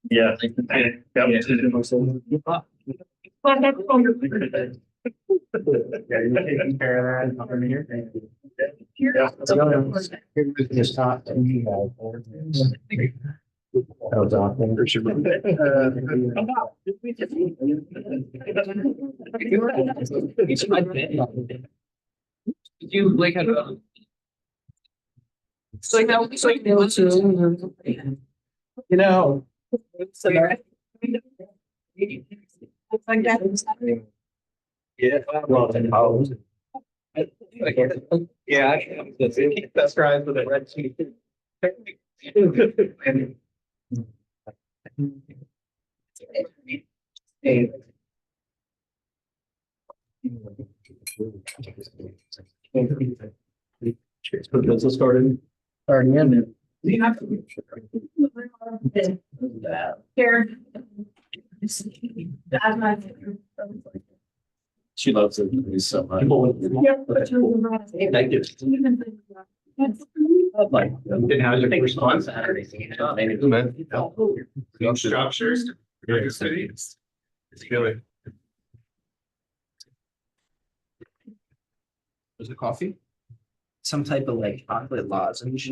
Yeah. Yeah. Yeah, you're taking care of that over here. Just talk to me. That was awesome. You like had a. It's like that. It's like You know. it's like that. Yeah. Well, yeah. That's right with the red sheet. Business started. Already in Here. She loves it so much. Thank you. Like, didn't have your response Saturday. Structures. Is it coffee? Some type of like chocolate lozenge.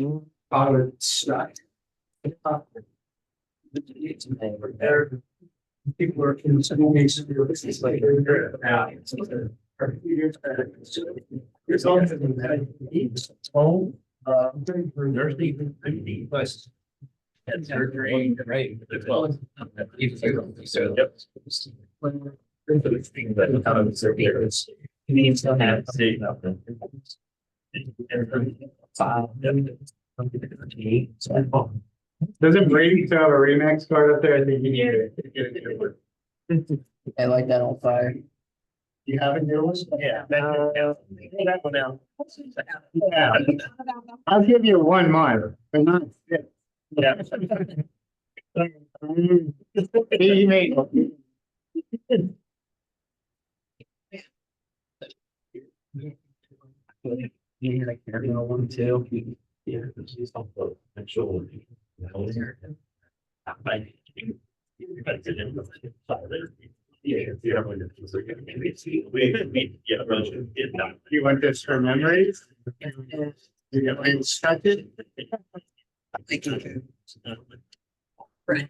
Chocolate stuff. People are in some ways, it's like they're now. There's always been that. Home, nursing, plus. And surgery, right? Well. So. Thing that kind of surveillance. It means to have. Doesn't Brady still have a Remax card up there? I think you need it. I like that on fire. You have a new one? Yeah. That one out. Yeah. I'll give you 1 month, but not 6. Yeah. He made. You like one too. Yeah, she's also actually. You want this for memories? You got me instructed? Right.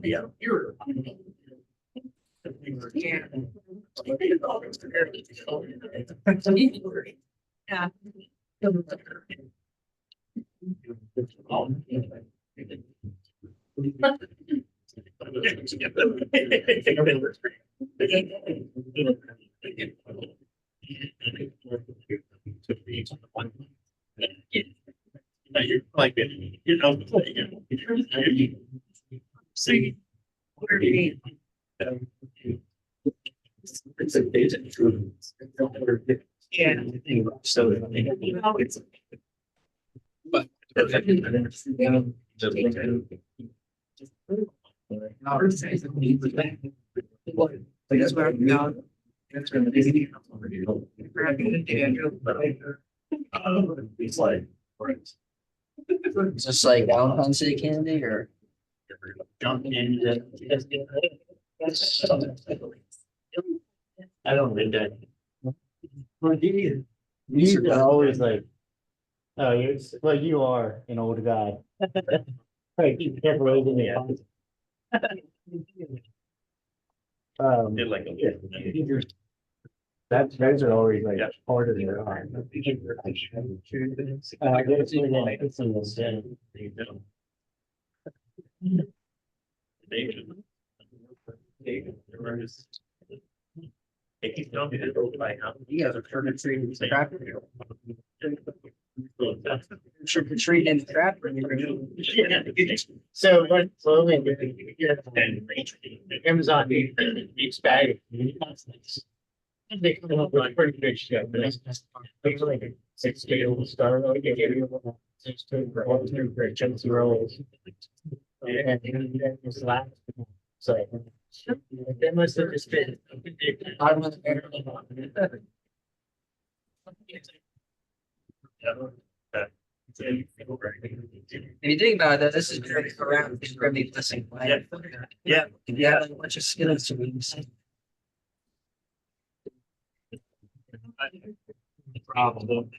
Yeah. Yeah. You're like, you know, see. It's a basic truth. Yeah. So. But. That's where I'm going. It's gonna be. It's like. Is this like Valentine's Day candy or? Jump in. I don't live that. Well, you are always like, oh, you're like you are an old guy. Like you kept raising me up. Did like a. Those are always like Yeah. part of your heart. I guess we're gonna put some of this in. You guys are trick or treating the trapper. Trick or treating in the trapper. So what slowly Amazon each bag. They come up with pretty good shit. It's like 6 scale star. They give you 6 for all 2 for chunky rolls. And then it's last. So they must have just been I'm with If you think about it, this is very around, it's really blessing. Right? Yeah. Yeah, like a bunch of skills to be. Problem.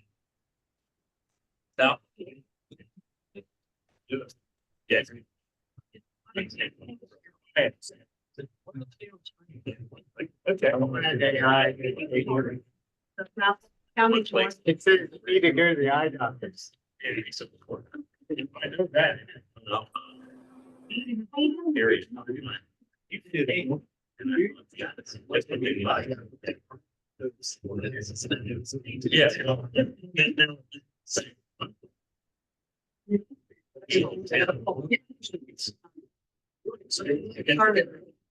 No. Yeah. Okay. County board. It says you need to go to the eye doctors. I know that. Area.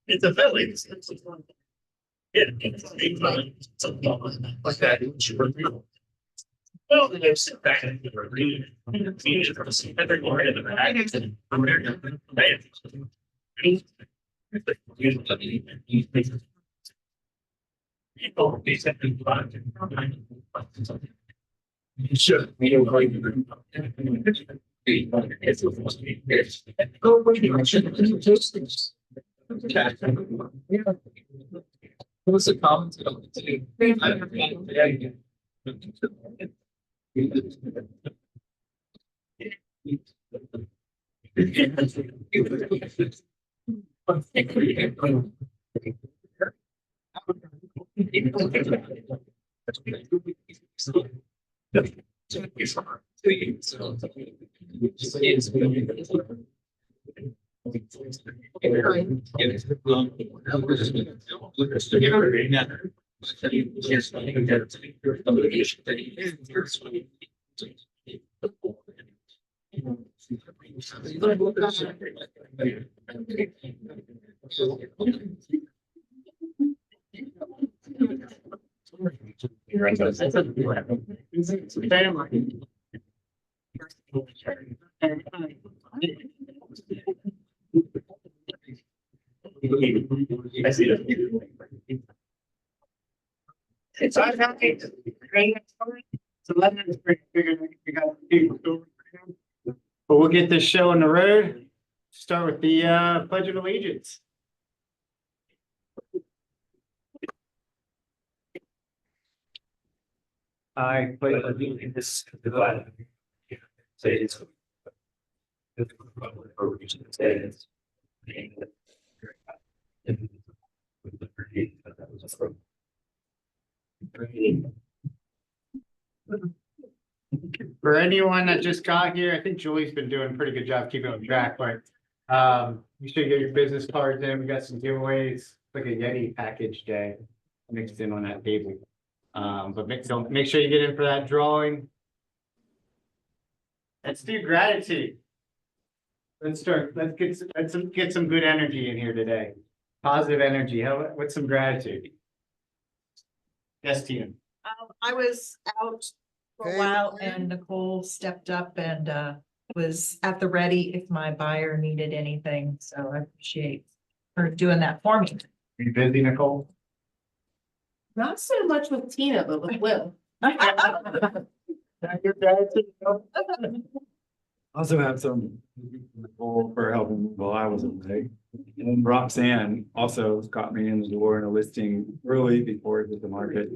It's a village. Yeah. Like that. Well, they sit back and read. Every morning in the back. I'm there. Sure. What's the comment? I see it. It's our happy. So let's figure we got people. But we'll get this show on the road. Start with the Pledge of Allegiance. I pledge allegiance to the flag. Say it's. For anyone that just got here, I think Julie's been doing a pretty good job keeping on track, but you should get your business cards in. We got some giveaways, like a Yeti package day mixed in on that table. But make sure you get in for that drawing. Let's do gratitude. Let's get some good energy in here today. Positive energy. What's some gratitude? Yes, Tina. I was out for a while and Nicole stepped up and was at the ready if my buyer needed anything. So I appreciate her doing that for me. Are you busy, Nicole? Not so much with Tina, but with Will. Your gratitude. Also have some people for helping while I was away. And then Roxanne also got me in the door in a listing early before it hit the market.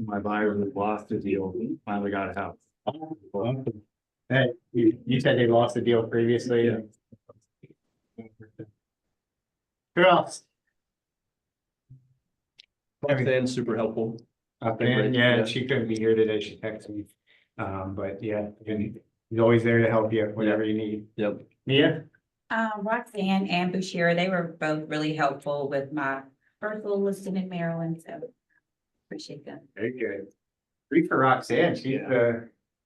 My buyer was lost a deal, finally got a house. Hey, you said they lost the deal previously. Yeah. Who else? Roxanne's super helpful. And yeah, she couldn't be here today. She texted me. But yeah, he's always there to help you, whatever you need. Yep. Mia? Roxanne and Bashir, they were both really helpful with my first little listing in Maryland, so appreciate them. Very good. Great for Roxanne. She's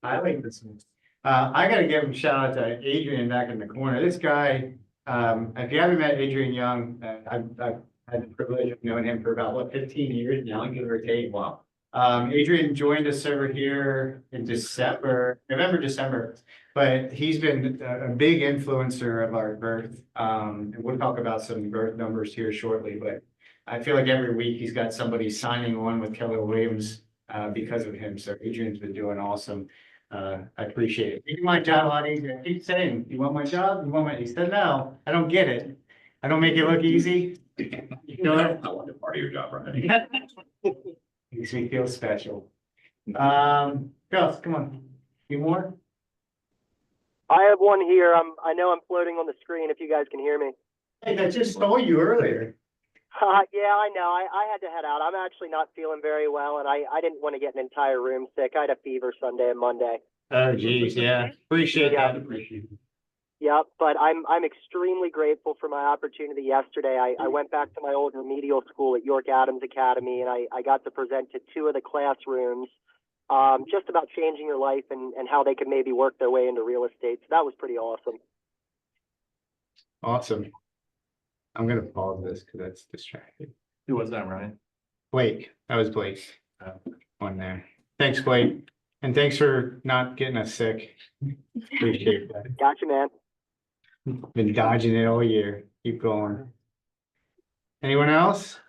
highlighting this one. I gotta give a shout out to Adrian back in the corner. This guy, if you haven't met Adrian Young, I've had the privilege of knowing him for about 15 years now, give or take. Wow. Adrian joined us over here in November, December, but he's been a big influencer of our growth. And we'll talk about some growth numbers here shortly, but I feel like every week he's got somebody signing on with Keller Williams because of him. So Adrian's been doing awesome. I appreciate it. Making my job a lot easier. I keep saying, you want my job? You want my, he said, no, I don't get it. I don't make it look easy. You know it? I want to part of your job, right? Makes me feel special. Gus, come on. You more? I have one here. I know I'm floating on the screen if you guys can hear me. Hey, I just saw you earlier. Yeah, I know. I had to head out. I'm actually not feeling very well, and I didn't want to get an entire room sick. I had a fever Sunday and Monday. Oh, geez, yeah. Appreciate that. Yep, but I'm extremely grateful for my opportunity yesterday. I went back to my old remedial school at York Adams Academy, and I got to present to 2 of the classrooms just about changing your life and how they could maybe work their way into real estate. So that was pretty awesome. Awesome. I'm gonna pause this because that's distracting. Who was that, Ryan? Blake, that was Blake. On there. Thanks, Blake. And thanks for not getting us sick. Appreciate that. Gotcha, man. Been dodging it all year. Keep going. Anyone else?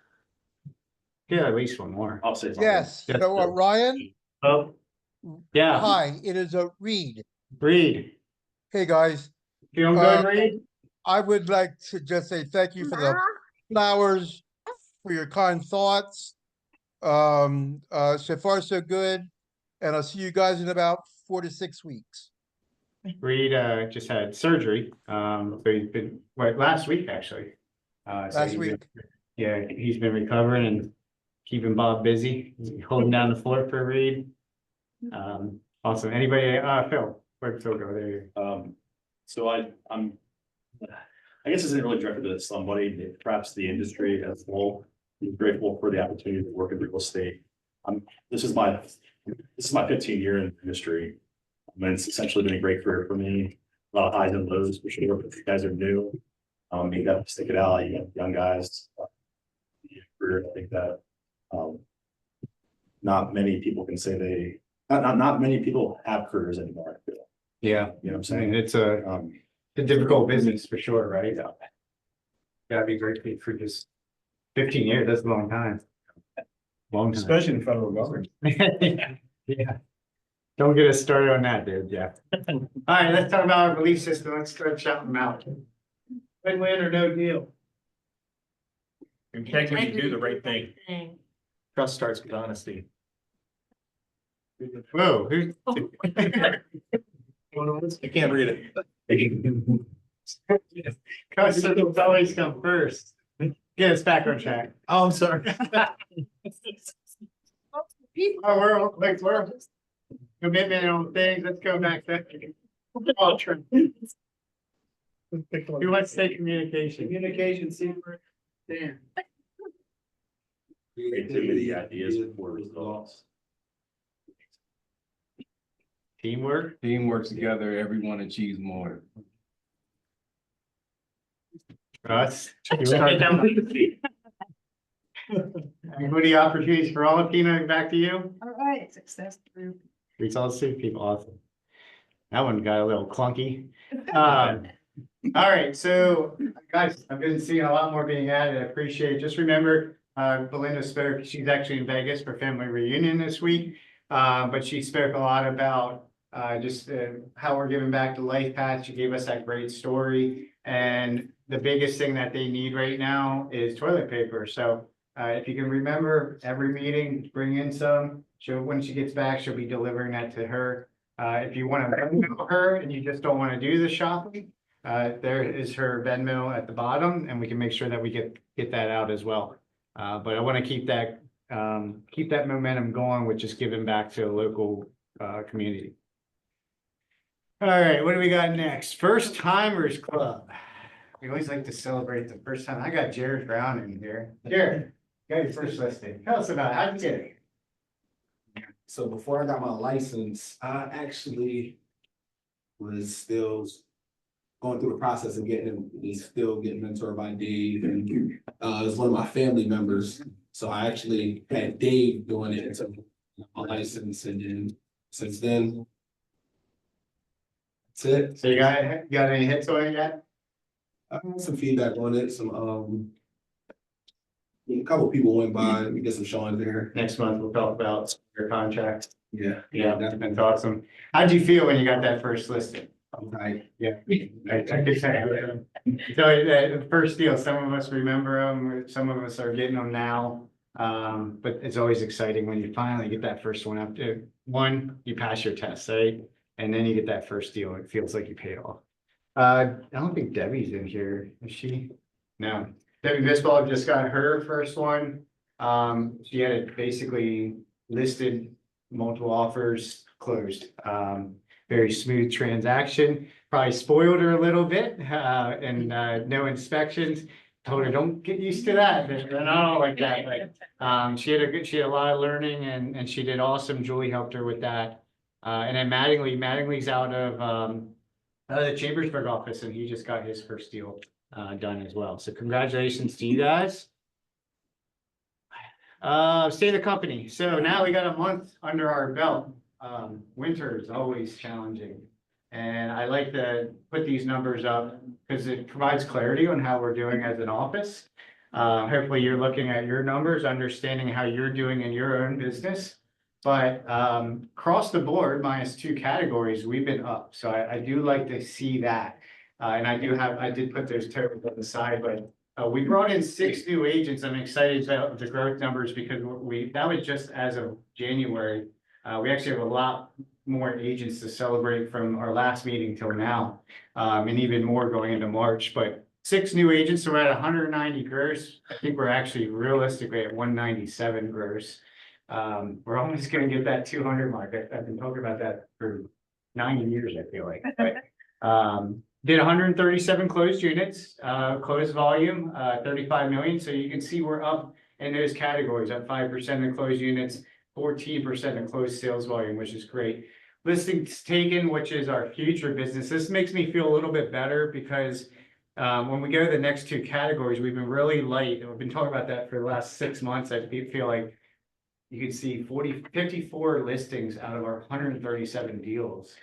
Yeah, at least one more. I'll say something. Yes, Yes, so sir. Ryan, Oh. Yeah, hi, it is a Reed. Reed. Hey, guys, Feeling good, Reed? I would like to just say thank you for the flowers, for your kind thoughts. So far so good, and I'll see you guys in about 4 to 6 weeks. Reed just had surgery. So he's been, last week actually. So Last he's week. been- yeah, he's been recovering and keeping Bob busy, holding down the fort for Reed. Awesome. Anybody, Phil, where'd Phil go? There you go. So I guess it's not really directed to somebody, perhaps the industry as a whole. I'm grateful for the opportunity to work in real estate. This is my 15th year in the industry. I mean, it's essentially been a great career for me. A lot of highs and lows for sure, but you guys are new. You got to stick it out. You got young guys. Career, I think that not many people can say not many people have careers anymore. I feel. Yeah, You know what I'm I mean, saying? it's a difficult business for sure, right? Gotta be grateful for just 15 years. That's a long time. Long time. Especially in federal government. Yeah. Don't get us started on that, dude. Yeah. All right, let's talk about our belief system. Let's start shouting them out. Win-win or no deal. Integrity, do the right thing. Trust starts with honesty. Whoa, who's? I can't read it. Customers always come first. Get us back on track. Oh, I'm sorry. Oh, we're commitment on things. Let's go back there. Oh, true. Who wants to say communication? Communication, secret. Dan. Creativity, ideas before results. Teamwork. Team works together, everyone achieves more. Us. Equity opportunities for all. Tina, back to you. All right, success group. Results to people. Awesome. That one got a little clunky. All right, so guys, I've been seeing a lot more being added. I appreciate it. Just remember, Belinda spoke, she's actually in Vegas for family reunion this week. But she spoke a lot about just how we're giving back to Life Path. She gave us that great story. And the biggest thing that they need right now is toilet paper. So if you can remember every meeting, bring in some. When she gets back, she'll be delivering that to her. If you want to Venmo her and you just don't want to do the shopping, there is her Venmo at the bottom, and we can make sure that we get that out as well. But I want to keep that momentum going with just giving back to a local community. All right, what do we got next? First Timers Club. We always like to celebrate the first time. I got Jared Brown in here. Jared, got your first listing. Tell us about it. How'd you get it? So before I got my license, I actually was still going through the process of getting mentored by Dave, and it was one of my family members. So I actually had Dave doing it until my license, and then since then, that's it. So you got any hits on it yet? I got some feedback on it, some A couple people went by, we get some showings there. Next month, we'll talk about your contract. Yeah. Yeah, that's awesome. How'd you feel when you got that first listing? Okay. Yeah. I could say, tell you that the first deal, some of us remember them, some of us are getting them now. But it's always exciting when you finally get that first one up to, one, you pass your test, right? And then you get that first deal, it feels like you paid off. I don't think Debbie's in here, is she? No, Debbie Bisbal just got her first one. She had it basically listed, multiple offers, closed. Very smooth transaction, probably spoiled her a little bit, and no inspections. Told her, don't get used to that, they're not like that, but, she had a lot of learning and she did awesome. Julie helped her with that. And then Mattingly's out of the Chambersburg office, and he just got his first deal done as well. So congratulations to you guys. State of the company. So now we got a month under our belt. Winter is always challenging. And I like to put these numbers up because it provides clarity on how we're doing as an office. Hopefully you're looking at your numbers, understanding how you're doing in your own business. But across the board, minus 2 categories, we've been up. So I do like to see that. And I did put those totals on the side, but we brought in 6 new agents. I'm excited about the growth numbers because that was just as of January. We actually have a lot more agents to celebrate from our last meeting till now, and even more going into March. But 6 new agents, so we're at 190 gross. I think we're actually realistically at 197 gross. We're almost going to get that 200 mark. I've been talking about that for 9 years, I feel like. But, did 137 closed units, closed volume, 35 million. So you can see we're up in those categories, up 5% in closed units, 14% in closed sales volume, which is great. Listings taken, which is our future business. This makes me feel a little bit better because when we go to the next 2 categories, we've been really light. And we've been talking about that for the last 6 months. I feel like you can see 54 listings out of our 137 deals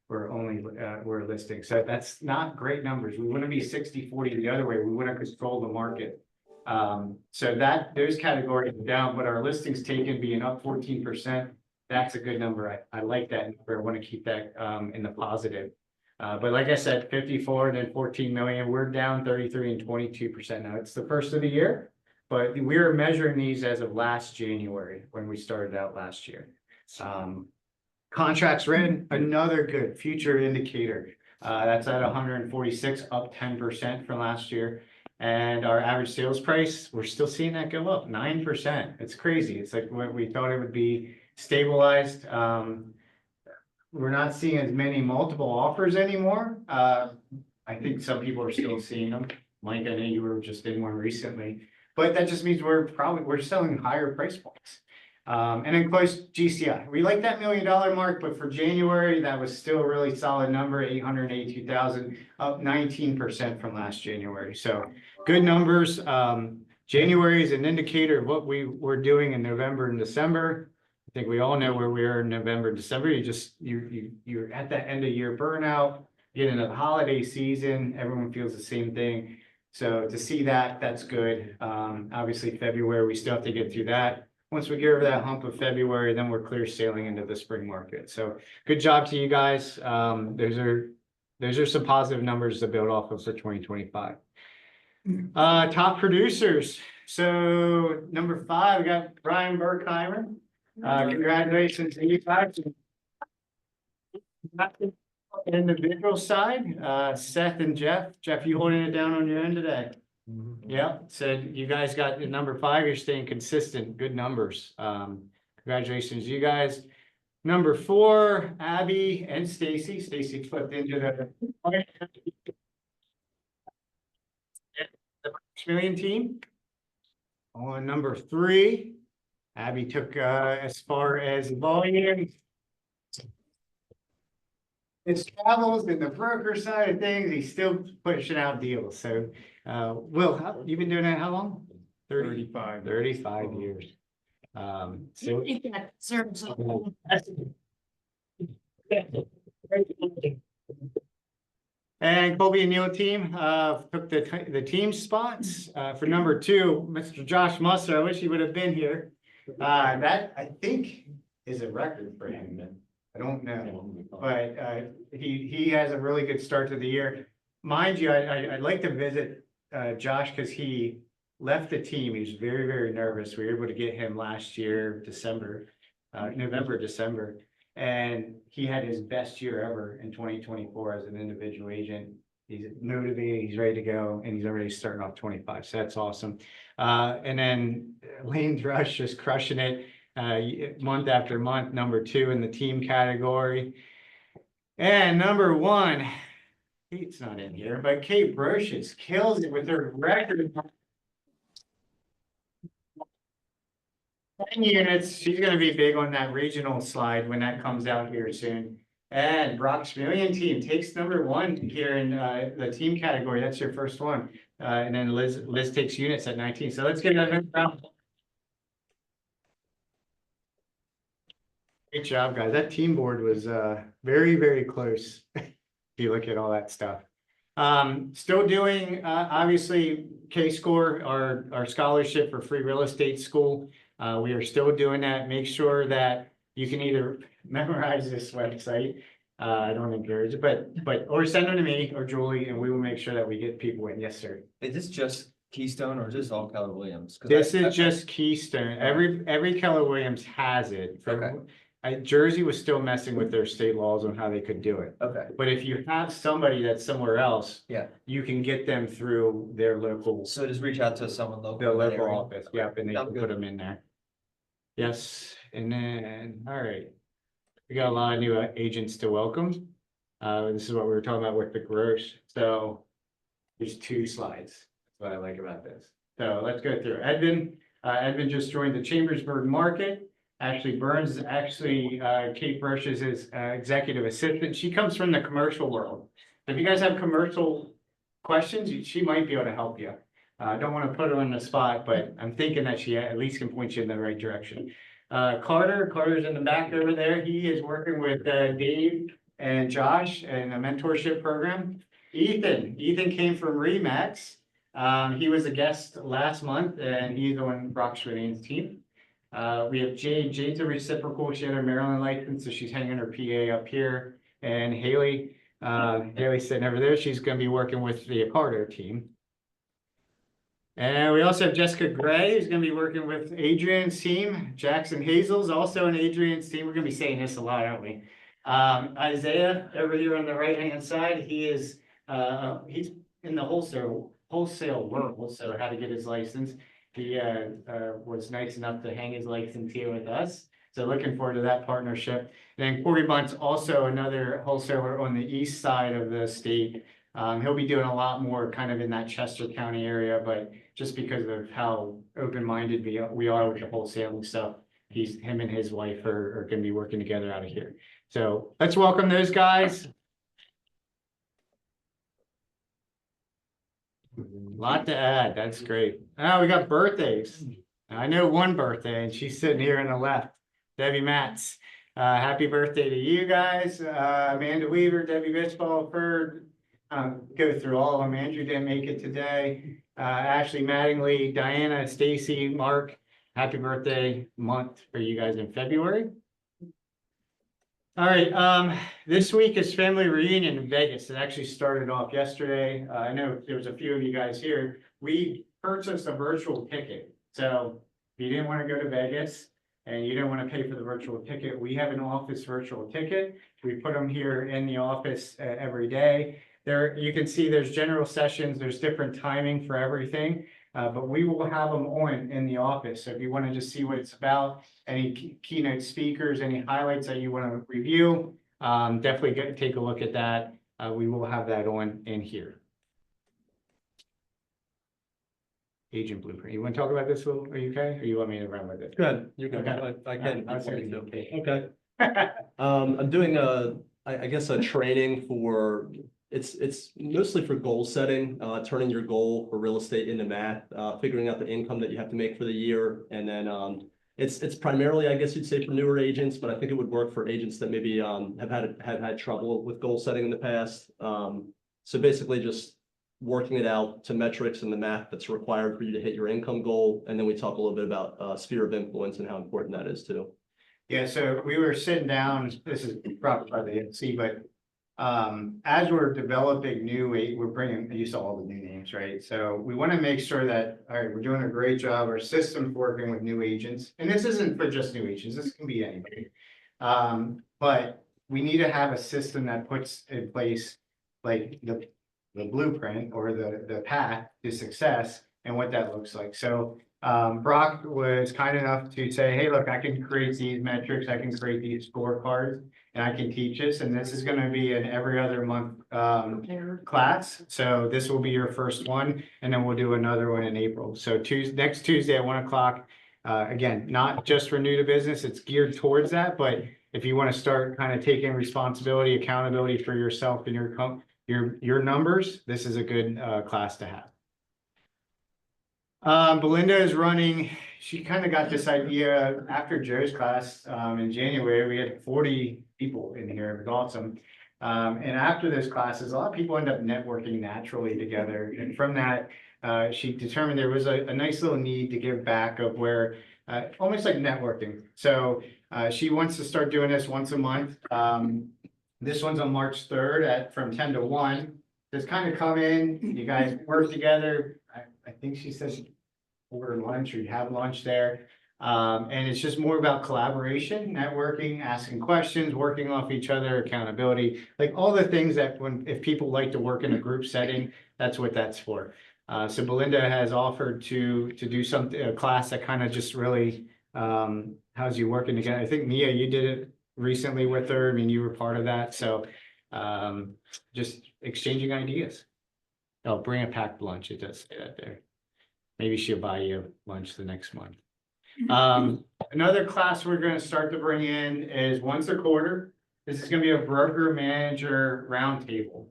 were listing. So that's not great numbers. We want to be 60-40 the other way. We want to control the market. So those categories are down, but our listings taken being up 14%, that's a good number. I like that number. I want to keep that in the positive. But like I said, 54 and then 14 million, we're down 33 and 22%. Now it's the first of the year, but we were measuring these as of last January when we started out last year. Contracts written, another good future indicator. That's at 146, up 10% from last year. And our average sales price, we're still seeing that go up 9%. It's crazy. It's like what we thought it would be stabilized. We're not seeing as many multiple offers anymore. I think some people are still seeing them. Mike, I know you were just in one recently, but that just means we're selling higher price points. And then close GCI. We like that $1 million mark, but for January, that was still a really solid number, 882,000, up 19% from last January. So good numbers. January is an indicator of what we were doing in November and December. I think we all know where we are in November and December. You're at that end of year burnout, get into the holiday season. Everyone feels the same thing. So to see that, that's good. Obviously February, we still have to get through that. Once we get over that hump of February, then we're clear sailing into the spring market. So good job to you guys. Those are some positive numbers to build off of for 2025. Top producers. So number 5, we got Brian Berkheimer. Congratulations to you guys. Individual side, Seth and Jeff. Jeff, you holding it down on your end today? Yeah, said you guys got number 5. You're staying consistent. Good numbers. Congratulations, you guys. Number 4, Abby and Stacy. Stacy flipped into the million team. On number 3, Abby took as far as volume. His travels and the broker side of things, he's still pushing out deals. So, Will, you've been doing that how long? 35 years. So that serves And Colby and Neil team took the team spots. For number 2, Mr. Josh Musser, I wish he would have been here. That I think is a record for him. I don't know, but he has a really good start to the year. Mind you, I'd like to visit Josh because he left the team. He was very, very nervous. We were able to get him last year, November, December. And he had his best year ever in 2024 as an individual agent. He's motivated, he's ready to go, and he's already starting off 25. So that's awesome. And then Lane Drush just crushing it month after month, number 2 in the team category. And number 1, Kate's not in here, but Kate Brocious kills it with her record 10 units. She's going to be big on that regional slide when that comes out here soon. And Brock Schmillian team takes number 1 here in the team category. That's your first one. And then Liz takes units at 19. So let's get another round. Great job, guys. That team board was very, very close. If you look at all that stuff. Still doing obviously K-Score, our scholarship for free real estate school. We are still doing that. Make sure that you can either memorize this website. I don't encourage it, but or send them to me or Julie, and we will make sure that we get people in. Yes, sir. Is this just Keystone or is this all Keller Williams? This is just Keystone. Every Keller Williams has it. Jersey was still messing with their state laws on how they could do it. Okay. But if you have somebody that's somewhere else, Yeah. you can get them through their local, So just reach out to someone local. the in that local area. office. Yep, and they Sounds can good. put them in there. Yes, and then, all right. We got a lot of new agents to welcome. This is what we were talking about with the gross. So there's 2 slides. That's what I like about this. So let's go through. Edvin just joined the Chambersburg market. Ashley Burns is actually Kate Brocious' executive assistant. She comes from the commercial world. If you guys have commercial questions, she might be able to help you. I don't want to put her on the spot, but I'm thinking that she at least can point you in the right direction. Carter's in the back over there. He is working with Dave and Josh in a mentorship program. Ethan came from Remax. He was a guest last month and he's on Brock Schmillian's team. We have Jade's a reciprocal. She had her Maryland license, so she's hanging her PA up here. And Haley's sitting over there. She's going to be working with the Carter team. And we also have Jessica Gray, who's going to be working with Adrian's team. Jackson Hazel's also in Adrian's team. We're going to be saying this a lot, aren't we? Isaiah over here on the right-hand side, he's in the wholesale world, so how to get his license. He was nice enough to hang his license here with us. So looking forward to that partnership. And then Corey Bunt's also another wholesaler on the east side of the state. He'll be doing a lot more kind of in that Chester County area, but just because of how open-minded we are with the wholesaling stuff, him and his wife are going to be working together out of here. So let's welcome those guys. A lot to add. That's great. Oh, we got birthdays. I know one birthday, and she's sitting here on the left. Debbie Matz. Happy birthday to you guys. Amanda Weaver, Debbie Bisbal, Ferd. Go through all of them. Andrew didn't make it today. Ashley Mattingly, Diana, Stacy, Mark. Happy birthday month for you guys in February. All right, this week is family reunion in Vegas. It actually started off yesterday. I know there was a few of you guys here. We purchased a virtual ticket. So if you didn't want to go to Vegas and you didn't want to pay for the virtual ticket, we have an office virtual ticket. We put them here in the office every day. There, you can see there's general sessions, there's different timing for everything, but we will have them on in the office. So if you want to just see what it's about, any keynote speakers, any highlights that you want to review, definitely take a look at that. We will have that on in here. Agent blueprint. You want to talk about this? Are you okay? Or you want me to run with it? Good, you're good. Okay. I can. Okay. Okay. I'm doing I guess a training for, it's mostly for goal setting, turning your goal for real estate into math, figuring out the income that you have to make for the year. And then it's primarily, I guess you'd say, for newer agents, but I think it would work for agents that maybe have had trouble with goal setting in the past. So basically just working it out to metrics and the math that's required for you to hit your income goal. And then we talk a little bit about sphere of influence and how important that is too. Yeah, so we were sitting down, this is probably by the NC, but as we're developing we're bringing, you saw all the new names, right? So we want to make sure that, all right, we're doing a great job, our system's working with new agents. And this isn't for just new agents, this can be anybody. But we need to have a system that puts in place like the blueprint or the path to success and what that looks like. So Brock was kind enough to say, hey, look, I can create these metrics, I can create these scorecards, and I can teach this. And this is going to be an every other month class. So this will be your first one, and then we'll do another one in April. So next Tuesday at 1 o'clock. Again, not just for new to business, it's geared towards that. But if you want to start kind of taking responsibility, accountability for yourself and your numbers, this is a good class to have. Belinda is running, she kind of got this idea after Joe's class in January. We had 40 people in here, it was awesome. And after those classes, a lot of people end up networking naturally together. And from that, she determined there was a nice little need to give back of where, almost like networking. So she wants to start doing this once a month. This one's on March 3rd from 10 to 1. Just kind of come in, you guys work together. I think she says order lunch or you have lunch there. And it's just more about collaboration, networking, asking questions, working off each other, accountability, like all the things that if people like to work in a group setting, that's what that's for. So Belinda has offered to do a class that kind of just really how's you working together. I think Mia, you did it recently with her. I mean, you were part of that. So just exchanging ideas. Oh, bring a packed lunch. It does say that there. Maybe she'll buy you lunch the next month. Another class we're going to start to bring in is once a quarter. This is going to be a broker manager roundtable.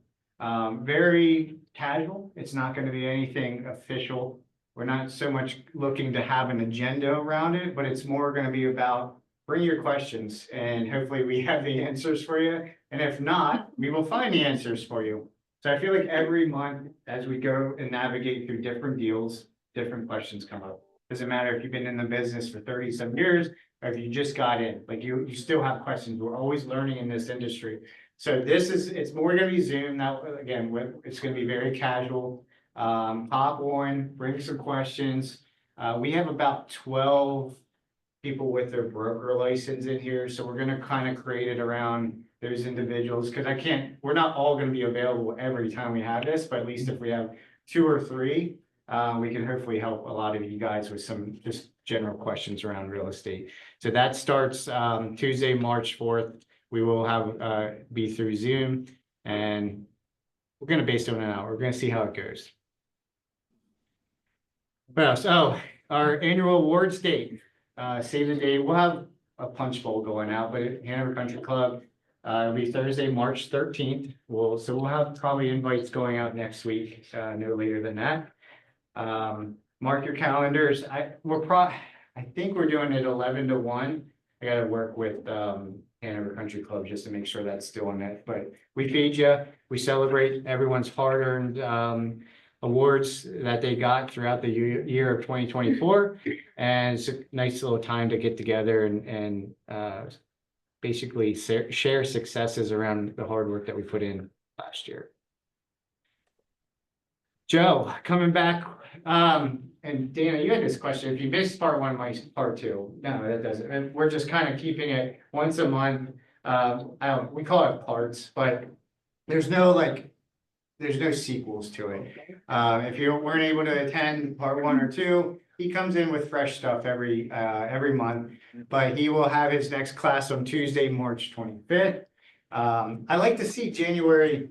Very casual. It's not going to be anything official. We're not so much looking to have an agenda around it, but it's more going to be about bring your questions and hopefully we have the answers for you. And if not, we will find the answers for you. So I feel like every month as we go and navigate through different deals, different questions come up. Doesn't matter if you've been in the business for 30-some years or if you just got in, like you still have questions. We're always learning in this industry. So it's more going to be Zoom. Now, again, it's going to be very casual. Pop on, bring some questions. We have about 12 people with their broker license in here. So we're going to kind of create it around those individuals because we're not all going to be available every time we have this, but at least if we have 2 or 3, we can hopefully help a lot of you guys with some just general questions around real estate. So that starts Tuesday, March 4th. We will have be through Zoom and we're going to base it on an hour. We're going to see how it goes. What else? Oh, our annual awards date, save the date. We'll have a punch bowl going out, but at Hanover Country Club, it'll be Thursday, March 13th. We'll have probably invites going out next week, no later than that. Mark your calendars. I think we're doing it 11 to 1. I got to work with Hanover Country Club just to make sure that's still on that. But we feed you. We celebrate everyone's hard-earned awards that they got throughout the year of 2024. And it's a nice little time to get together and basically share successes around the hard work that we put in last year. Joe, coming back, and Dana, you had this question. If you missed part 1, my part 2. No, that doesn't. And we're just kind of keeping it once a month. We call it parts, but there's no sequels to it. If you weren't able to attend part 1 or 2, he comes in with fresh stuff every month, but he will have his next class on Tuesday, March 25th. I like to see January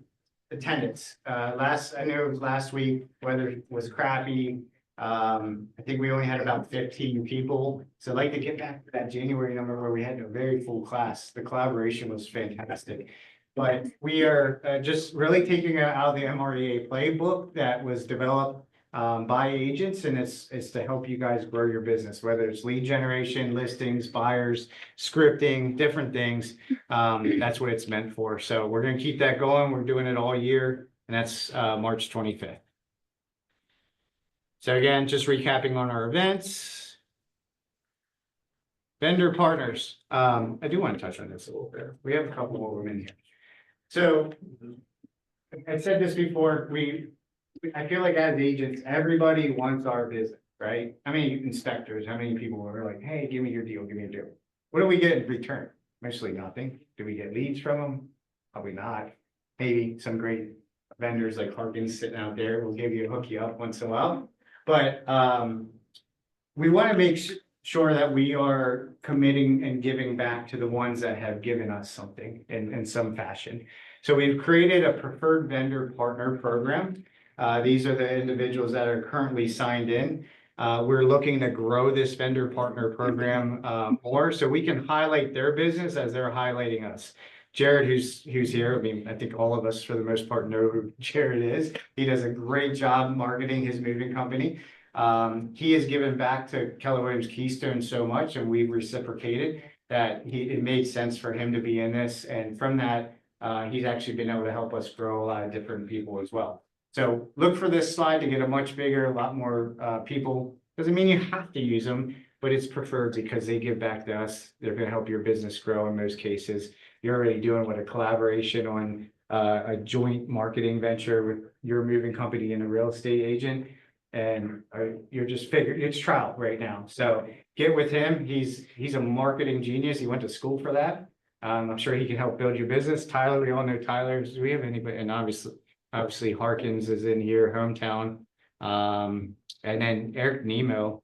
attendance. I know it was last week, weather was crappy. I think we only had about 15 people. So I'd like to get back to that January number where we had a very full class. The collaboration was fantastic. But we are just really taking it out of the MREA playbook that was developed by agents, and it's to help you guys grow your business, whether it's lead generation, listings, buyers, scripting, different things. That's what it's meant for. So we're going to keep that going. We're doing it all year. and that's March 25th. So again, just recapping on our events. Vendor partners. I do want to touch on this a little bit. We have a couple of them in here. So I said this before, I feel like as agents, everybody wants our business, right? How many inspectors, how many people are like, hey, give me your deal, give me your deal. What do we get in return? Mostly nothing. Do we get leads from them? Probably not. Maybe some great vendors like Harkins sitting out there will give you, hook you up once in a while. But we want to make sure that we are committing and giving back to the ones that have given us something in some fashion. So we've created a preferred vendor partner program. These are the individuals that are currently signed in. We're looking to grow this vendor partner program more so we can highlight their business as they're highlighting us. Jared, who's here, I mean, I think all of us for the most part know who Jared is. He does a great job marketing his moving company. He has given back to Keller Williams Keystone so much, and we've reciprocated that it made sense for him to be in this. And from that, he's actually been able to help us grow a lot of different people as well. So look for this slide to get a much bigger, a lot more people. Doesn't mean you have to use them, but it's preferred because they give back to us. They're going to help your business grow in most cases. You're already doing what a collaboration on a joint marketing venture with your moving company and a real estate agent. And you're just figuring it's trial right now. So get with him. He's a marketing genius. He went to school for that. I'm sure he can help build your business. Tyler, we all know Tyler. Do we have anybody? And obviously Harkins is in here, hometown. And then Eric Nemo,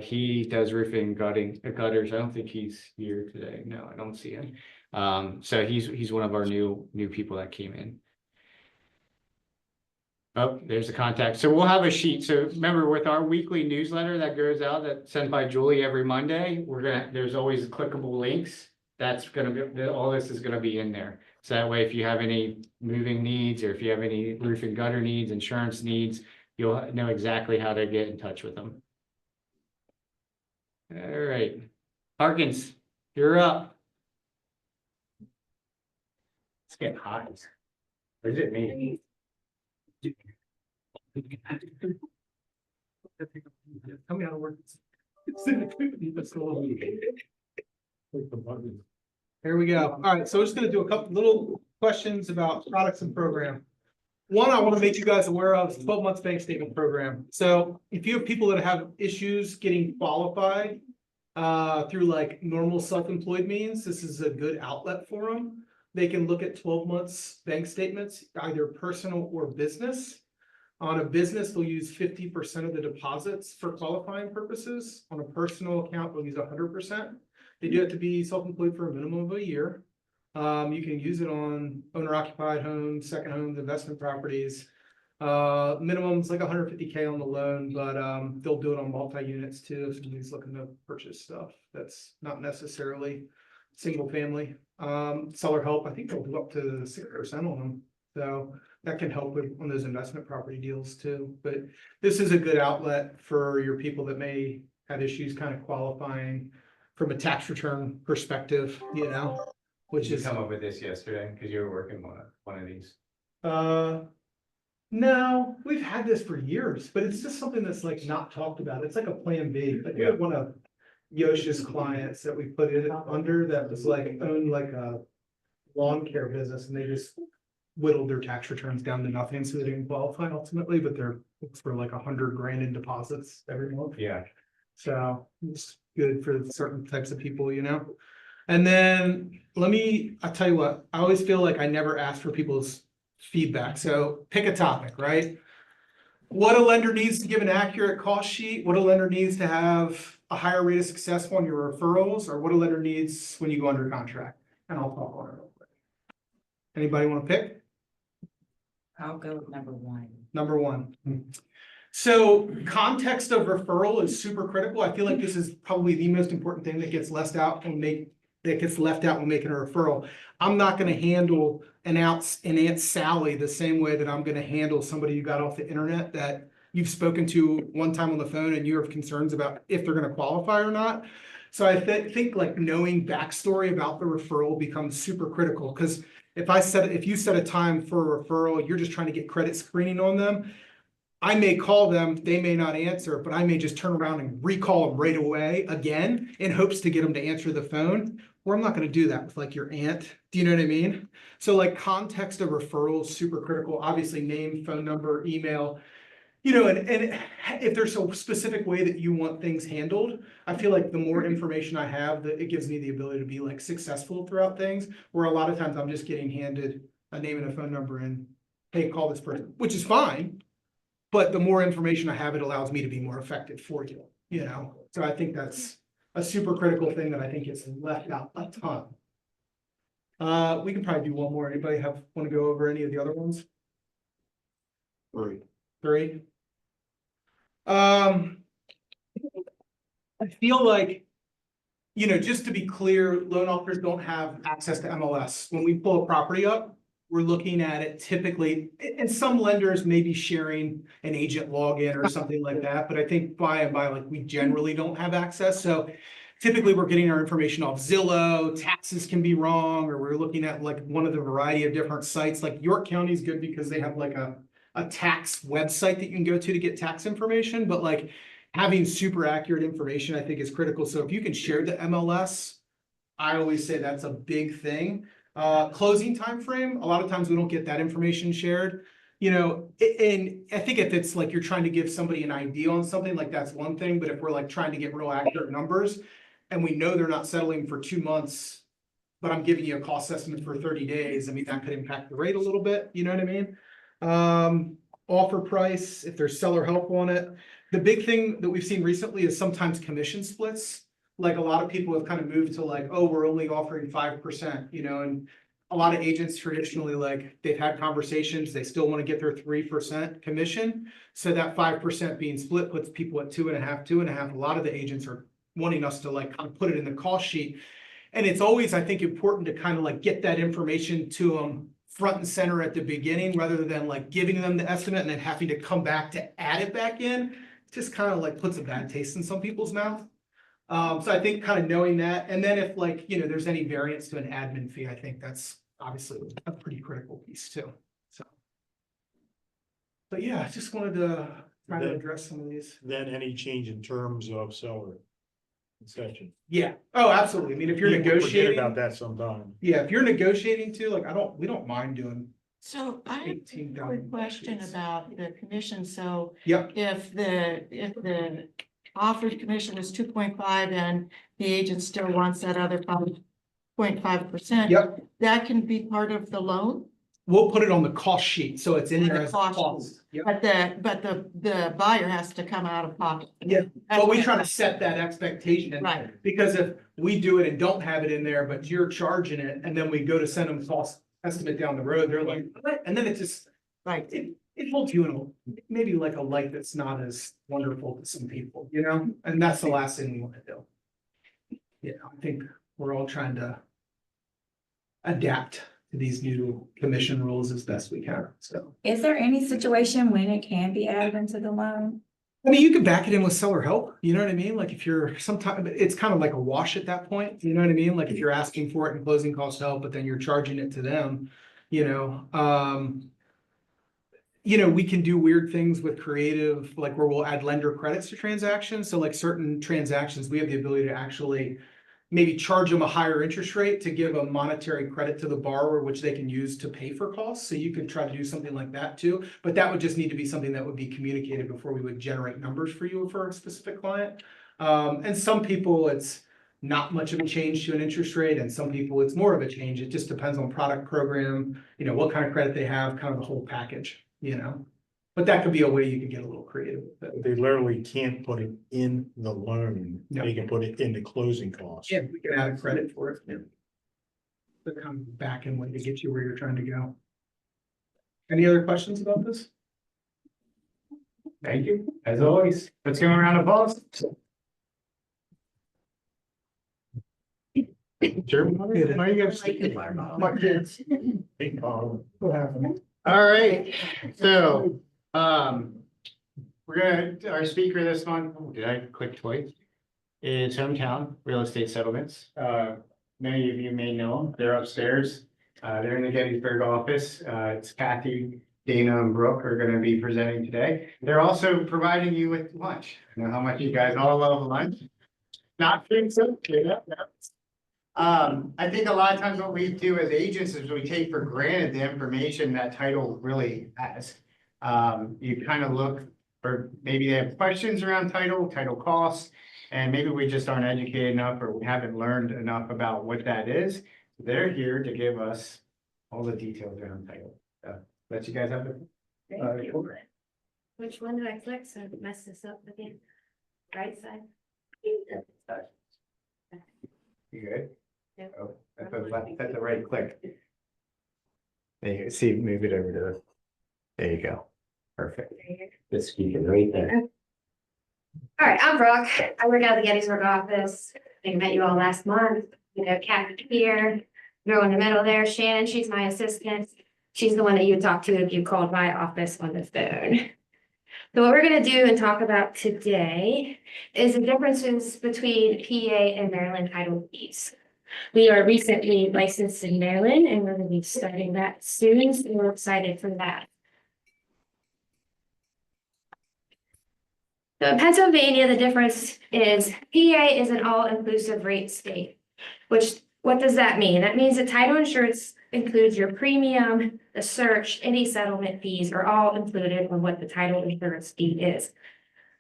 he does roofing, gutters. I don't think he's here today. No, I don't see him. So he's one of our new people that came in. Oh, there's the contact. So we'll have a sheet. So remember, with our weekly newsletter that goes out, that's sent by Julie every Monday, there's always clickable links. That's gonna be, all this is gonna be in there. So that way, if you have any moving needs, or if you have any roof and gutter needs, insurance needs, you'll know exactly how to get in touch with them. All right, Harkins, you're up. It's getting hot. Or is it me? Tell me how to work this. Here we go. All right, so we're just gonna do a couple little questions about products and program. One, I want to make you guys aware of is 12 months bank statement program. So if you have people that have issues getting qualified through like normal self-employed means, this is a good outlet for them. They can look at 12 months bank statements, either personal or business. On a business, they'll use 50% of the deposits for qualifying purposes. On a personal account, they'll use 100%. They do have to be self-employed for a minimum of a year. You can use it on owner-occupied homes, second homes, investment properties. Minimum's like 150K on the loan, but they'll do it on multi-units too if somebody's looking to purchase stuff that's not necessarily single family. Seller help, I think they'll do up to 6% on them. So that can help with on those investment property deals too. But this is a good outlet for your people that may have issues kind of qualifying from a tax return perspective, you know, which Did is you come up with this yesterday because you were working on one of these? No, we've had this for years, but it's just something that's like not talked about. It's like a plan B. Like we had one of Yosh's clients that we put it under that was like owned like a lawn care business, and they just whittled their tax returns down to nothing, so they didn't qualify ultimately, but they're for like $100,000 in deposits every month. Yeah. So it's good for certain types of people, you know. And then I'll tell you what, I always feel like I never ask for people's feedback. So pick a topic, right? What a lender needs to give an accurate cost sheet, what a lender needs to have a higher rate of success on your referrals, or what a lender needs when you go under contract. And I'll talk on it real quick. Anybody want to pick? I'll go with number one. Number one. So context of referral is super critical. I feel like this is probably the most important thing that gets left out when making a referral. I'm not going to handle an Aunt Sally the same way that I'm going to handle somebody you got off the internet that you've spoken to one time on the phone and you have concerns about if they're going to qualify or not. So I think like knowing backstory about the referral becomes super critical, because if you set a time for a referral, you're just trying to get credit screening on them. I may call them, they may not answer, but I may just turn around and recall them right away again in hopes to get them to answer the phone. Or I'm not gonna do that with like your aunt. Do you know what I mean? So like context of referrals, super critical, obviously name, phone number, email. You know, and if there's a specific way that you want things handled, I feel like the more information I have, that it gives me the ability to be like successful throughout things. Where a lot of times I'm just getting handed a name and a phone number and, hey, call this person, which is fine. But the more information I have, it allows me to be more effective for you, you know? So I think that's a super critical thing that I think gets left out a ton. We can probably do one more. Anybody want to go over any of the other ones? Three. I feel like, you know, just to be clear, loan officers don't have access to MLS. When we pull a property up, we're looking at it typically, and some lenders may be sharing an agent login or something like that, but I think by and by, like, we generally don't have access. So typically we're getting our information off Zillow, taxes can be wrong, or we're looking at like one of the variety of different sites. Like York County is good because they have like a tax website that you can go to get tax information, but like having super accurate information, I think is critical. So if you can share the MLS, I always say that's a big thing. Closing time frame, a lot of times we don't get that information shared. You know, and I think if it's like you're trying to give somebody an idea on something, like that's one thing, but if we're like trying to get real accurate numbers and we know they're not settling for 2 months, but I'm giving you a cost estimate for 30 days, I mean, that could impact the rate a little bit, you know what I mean? Offer price, if there's seller help on it. The big thing that we've seen recently is sometimes commission splits. Like a lot of people have kind of moved to like, oh, we're only offering 5%, you know, and a lot of agents traditionally, like they've had conversations, they still want to get their 3% commission. So that 5% being split puts people at 2.5. A lot of the agents are wanting us to like kind of put it in the cost sheet. And it's always, I think, important to kind of like get that information to them front and center at the beginning, rather than like giving them the estimate and then having to come back to add it back in. It just kind of like puts a bad taste in some people's mouth. So I think kind of knowing that, and then if like, you know, there's any variance to an admin fee, I think that's obviously a pretty critical piece too, so. But yeah, I just wanted to try to address some of these. Then any change in terms of seller concession. Yeah, oh, absolutely. I mean, if you're People forget negotiating. about that sometime. Yeah, if you're negotiating too, like we don't mind doing. So I have a 18,000 quick question sheets. about the commission. So Yep, if the offered commission is 2.5 and the agent still wants that other 5.5%. yep. That can be part of the loan, We'll put it on the cost sheet, so it's in On there the as a cost cost. Yep. but the buyer has to come out of pocket. Yeah, That's but we what- try to set that expectation. Right, Because if we do it and don't have it in there, but you're charging it, and then we go to send them cost estimate down the road, they're like, what? And then it just, right. it holds you in a, maybe like a light that's not as wonderful to some people, you know? And that's the last thing we want to do. Yeah, I think we're all trying to adapt to these new commission rules as best we can, so. Is there any situation when it can be added into the loan? I mean, you can back it in with seller help, you know what I mean? Like if you're sometimes, it's kind of like a wash at that point, you know what I mean? Like if you're asking for it in closing cost help, but then you're charging it to them, you know? You know, we can do weird things with creative, like where we'll add lender credits to transactions. So like certain transactions, we have the ability to actually maybe charge them a higher interest rate to give a monetary credit to the borrower, which they can use to pay for costs. So you could try to do something like that too, but that would just need to be something that would be communicated before we would generate numbers for you for a specific client. And some people, it's not much of a change to an interest rate, and some people it's more of a change. It just depends on product, program, you know, what kind of credit they have, kind of the whole package, you know. But that could be a way you could get a little creative with it. They literally can't put it in the loan. No. They can put it in the closing costs. Yeah, we can add a credit for it. Yeah. The kind of back end way to get you where you're trying to go. Any other questions about this? Thank you, as always. Let's give them a round of applause. Sure. Why you guys thinking my kids? Big problem. What happened? All right, so, our speaker this month, did I click twice? Is Hometown Real Estate Settlements. Many of you may know them. They're upstairs. They're in the Gettysburg office. It's Kathy, Dana, and Brooke are gonna be presenting today. They're also providing you with lunch. I know how much you guys all love lunch. Not free, so, I think a lot of times what we do as agents is we take for granted the information that title really has. You kind of look for, maybe they have questions around title costs, and maybe we just aren't educated enough or we haven't learned enough about what that is. They're here to give us all the details around title. Let you guys have it. Which one did I click? So it messed this up again. Right side. You good? Yeah. Oh, that's the right click. There you go. See, move it over to the, there you go. Perfect. Just keep it right there. All right, I'm Brooke. I work out of the Gettysburg office. I think I met you all last month. You know, Kat here, girl in the middle there, Shannon, she's my assistant. She's the one that you would talk to if you called my office on the phone. So what we're gonna do and talk about today is the differences between PA and Maryland title fees. We are recently licensed in Maryland and we're gonna be starting that soon, so we're excited for that. So in Pennsylvania, the difference is PA is an all-inclusive rate state, what does that mean? That means the title insurance includes your premium, the search, any settlement fees are all included on what the title insurance fee is.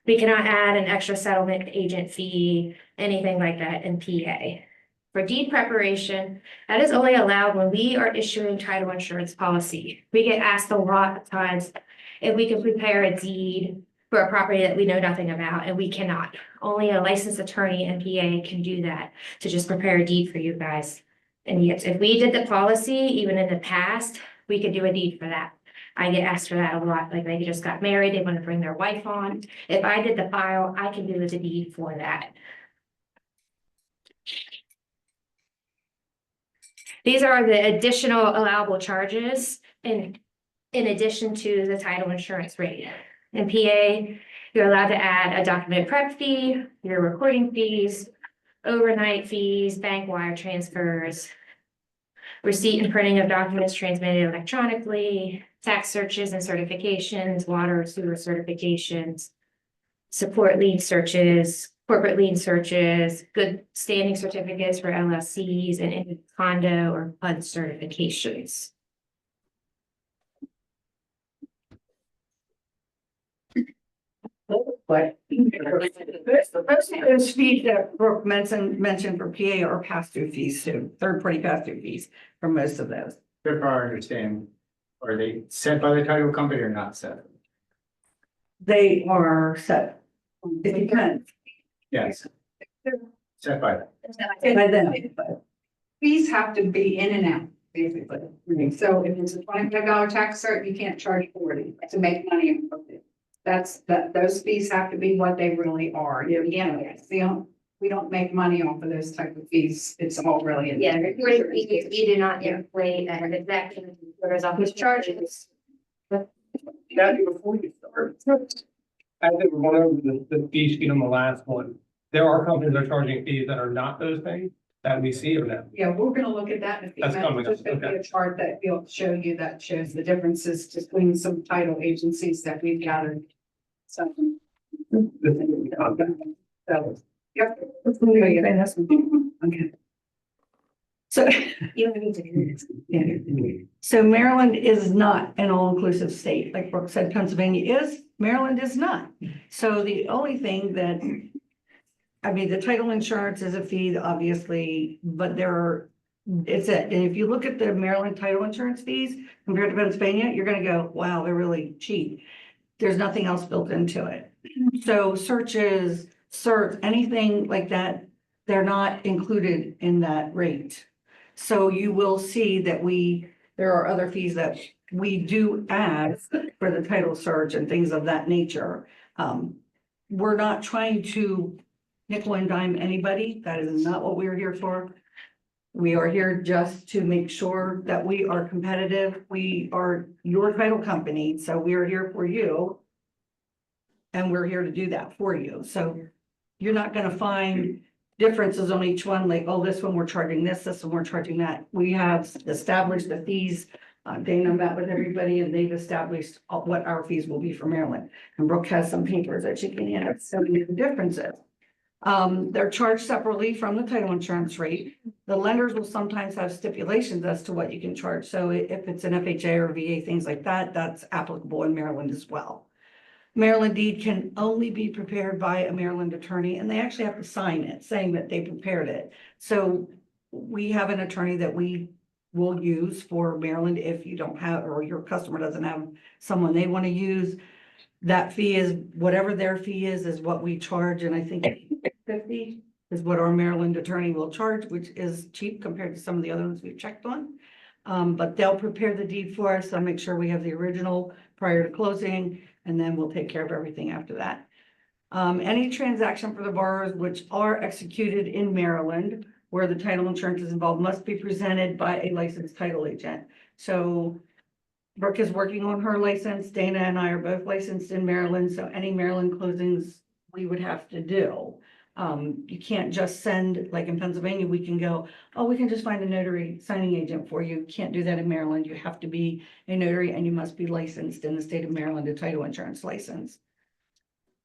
We cannot add an extra settlement agent fee, anything like that in PA. For deed preparation, that is only allowed when we are issuing title insurance policy. We get asked a lot of times if we can prepare a deed for a property that we know nothing about, and we cannot. Only a licensed attorney in PA can do that, to just prepare a deed for you guys. And yes, if we did the policy, even in the past, we could do a deed for that. I get asked for that a lot, like they just got married, they want to bring their wife on. If I did the file, I can do the deed for that. These are the additional allowable charges in addition to the title insurance rate. In PA, you're allowed to add a document prep fee, your recording fees, overnight fees, bank wire transfers, receipt and printing of documents transmitted electronically, tax searches and certifications, water sewer certifications, support lien searches, corporate lien searches, good standing certificates for LLCs, and any condo or PUD certifications. But most of those fees that Brooke mentioned for PA are pass-through fees too, third-party pass-through fees for most of those. So far, I understand, are they set by the title company or not set? They are set. It depends. Yes. Set by them. By them, but fees have to be in and out, basically. So if it's a $25 tax cert, you can't charge 40 to make money from it. Those fees have to be what they really are. We don't make money off of those type of fees. It's all really. Yeah, recording fees, we do not inflate and exactly whereas office charges. Kathy, before you start, I think we're going over the fee sheet on the last one. There are companies that are charging fees that are not those things that we see or that. Yeah, we're gonna look at that. In a few That's minutes. coming up, There's gonna be okay. a chart that will show you that shows the differences between some title agencies that we've gathered. So. So, yep. Okay. So. You don't need to do this. Yeah. So Maryland is not an all-inclusive state, like Brooke said, Pennsylvania is, Maryland is not. So the only thing that, I mean, the title insurance is a fee, obviously, but it's it. And if you look at the Maryland title insurance fees compared to Pennsylvania, you're gonna go, wow, they're really cheap. There's nothing else built into it. So searches, search, anything like that, they're not included in that rate. So you will see that there are other fees that we do add for the title search and things of that nature. We're not trying to nickel and dime anybody. That is not what we're here for. We are here just to make sure that we are competitive. We are your title company, so we are here for you. And we're here to do that for you. So you're not gonna find differences on each one, like, oh, this one we're charging this one we're charging that. We have established the fees. Dana met with everybody and they've established what our fees will be for Maryland. And Brooke has some papers that she can hand us showing you the differences. They're charged separately from the title insurance rate. The lenders will sometimes have stipulations as to what you can charge. So if it's an FHA or VA, things like that, that's applicable in Maryland as well. Maryland deed can only be prepared by a Maryland attorney, and they actually have to sign it saying that they prepared it. So we have an attorney that we will use for Maryland if you don't have, or your customer doesn't have someone they want to use. That fee is, whatever their fee is what we charge, and I think 50 is what our Maryland attorney will charge, which is cheap compared to some of the other ones we've checked on. But they'll prepare the deed for us. I'll make sure we have the original prior to closing, and then we'll take care of everything after that. Any transaction for the borrowers which are executed in Maryland, where the title insurance is involved, must be presented by a licensed title agent. So Brooke is working on her license. Dana and I are both licensed in Maryland, so any Maryland closings we would have to do. You can't just send, like in Pennsylvania, we can go, oh, we can just find a notary signing agent for you. Can't do that in Maryland. You have to be a notary and you must be licensed in the state of Maryland, a title insurance license.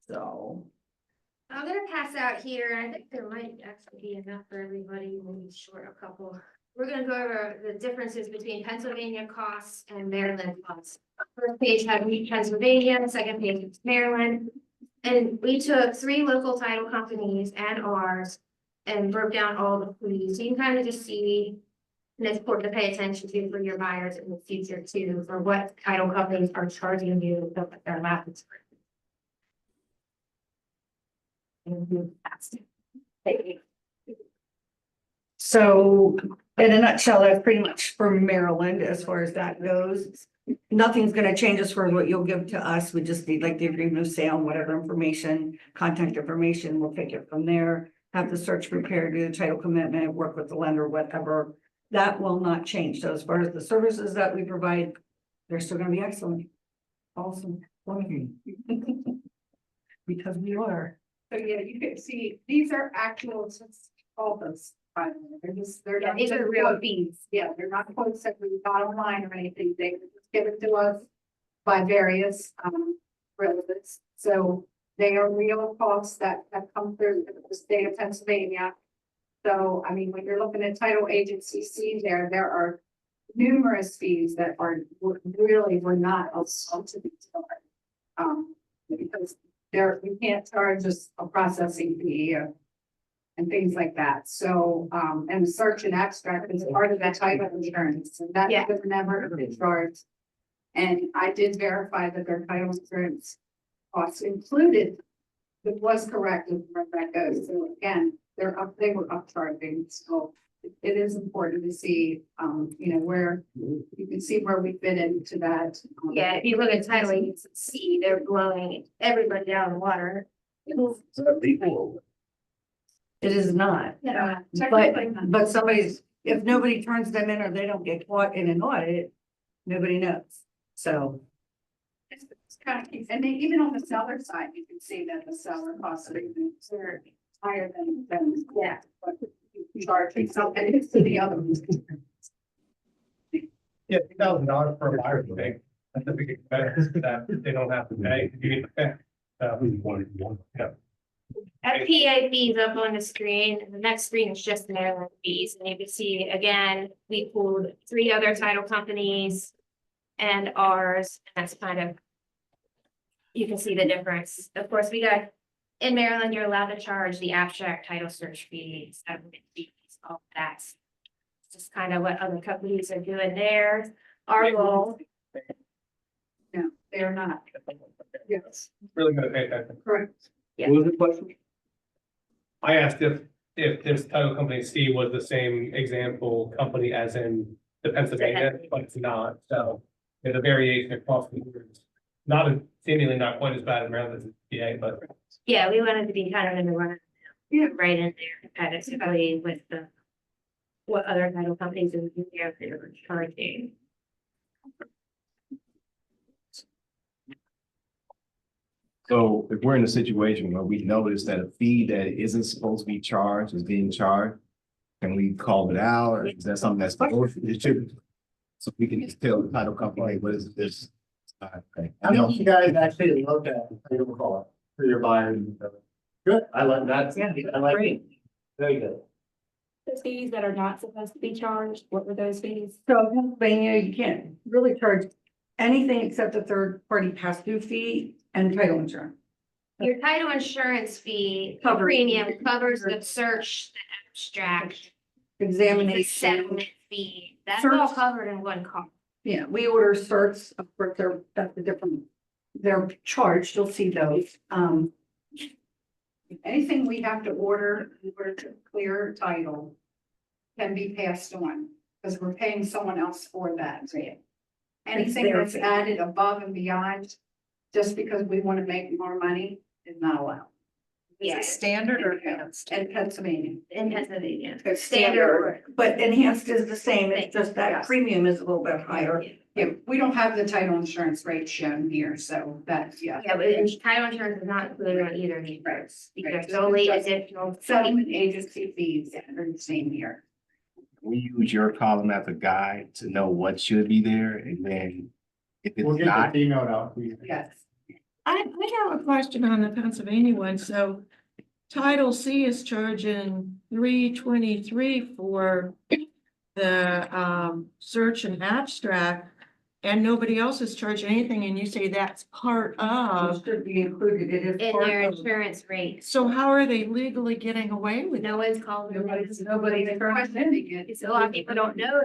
So. I'm gonna pass out here, and I think there might actually be enough for everybody, maybe short a couple. We're gonna go over the differences between Pennsylvania costs and Maryland costs. First page had Pennsylvania, second page is Maryland. And we took 3 local title companies and ours and broke down all the fees. So you can kind of just see, and it's important to pay attention to for your buyers in the future too, for what title companies are charging you, so that they're laughing. So in a nutshell, that's pretty much for Maryland as far as that goes. Nothing's gonna change as far as what you'll give to us. We just need like the agreement of sale and whatever information, contact information, we'll take it from there. Have the search prepared, do the title commitment, work with the lender, whatever. That will not change. So as far as the services that we provide, they're still gonna be excellent. Awesome. Because we are. So yeah, you can see, these are actual, all those, by the way, they're not. These are real fees. Yeah, they're not quotes that we got online or anything, they were just given to us by various, relatives. So they are real costs that have come through the state of Pennsylvania. So, I mean, when you're looking at title agency fees there are numerous fees that are really were not allowed to be charged. Because you can't charge us a processing fee and things like that. So, and the search and abstract is part of the title insurance, and that was never charged. And I did verify that their title insurance costs included, it was correct as far as that goes. So again, they were upcharging. So it is important to see, where you can see where we fit into that. Yeah, if you look at title agency C, they're blowing everybody out of the water. It is not. Yeah. But if nobody turns them in or they don't get caught in an audit, nobody knows. So. It's kind of, and then even on the seller side, you can see that the seller costs are even higher than what you charging. So, and it's to the other ones. Yeah, $2,000 for a buyer today. That's a big expense that they don't have to pay. You get the yeah. FPA fees up on the screen, and the next screen is just Maryland fees, and you can see, again, we pulled 3 other title companies and ours, and that's kind of, you can see the difference. Of course, we got, in Maryland, you're allowed to charge the abstract title search fees, settlement fees, all that. It's just kind of what other companies are doing there. Our goal. No, they are not. Yes, Really gonna pay attention. correct. What was the question? I asked if this title company C was the same example company as in the Pennsylvania, but it's not. So there's a variation across the board. Seemingly not quite as bad in Maryland as PA, but Yeah, we wanted to be kind of in the run, right in there competitively with what other title companies in the area they were charging. So if we're in a situation where we notice that a fee that isn't supposed to be charged is being charged, can we call it out, or is that something that's, it should, so we can just tell the title company, hey, what is this? Okay. I know you guys actually look at, you call it, for your buyers. Good, I like that. Yeah, I like it. Very good. Those fees that are not supposed to be charged, what were those fees? So in Pennsylvania, you can't really charge anything except a third party pass-through fee and title insurance. Your title insurance fee, the Covers- premium covers the search, the abstract, the Examination. settlement fee. That's all Search. covered in one cost. Yeah, we order certs, of course, that's a different, they're charged, you'll see those. Anything we have to order in order to clear title can be passed on, because we're paying someone else for that. Anything their that's fee. added above and beyond, just because we want to make more money, is not allowed. Is it standard or enhanced? In Pennsylvania. In Pennsylvania. It's Standard. but enhanced is the same, it's just that Yes. premium is a little bit higher. Yeah, we don't have the title insurance rate shown here, so that's, yeah. Yeah, but title insurance is not included on either of these rates, because Right. it's only additional. Settlement agency fees are the same here. We use your column as a guide to know what should be there, and then if We'll it's get not, the email out for you. Yes. I have a question on the Pennsylvania one, so Title C is charging $323 for the search and abstract. And nobody else is charging anything, and you say that's part It of, should be included, it is In part their of. insurance rate. so how are they legally getting away with it? No one's calling. Nobody's Questioning it. It's a lot of people don't know.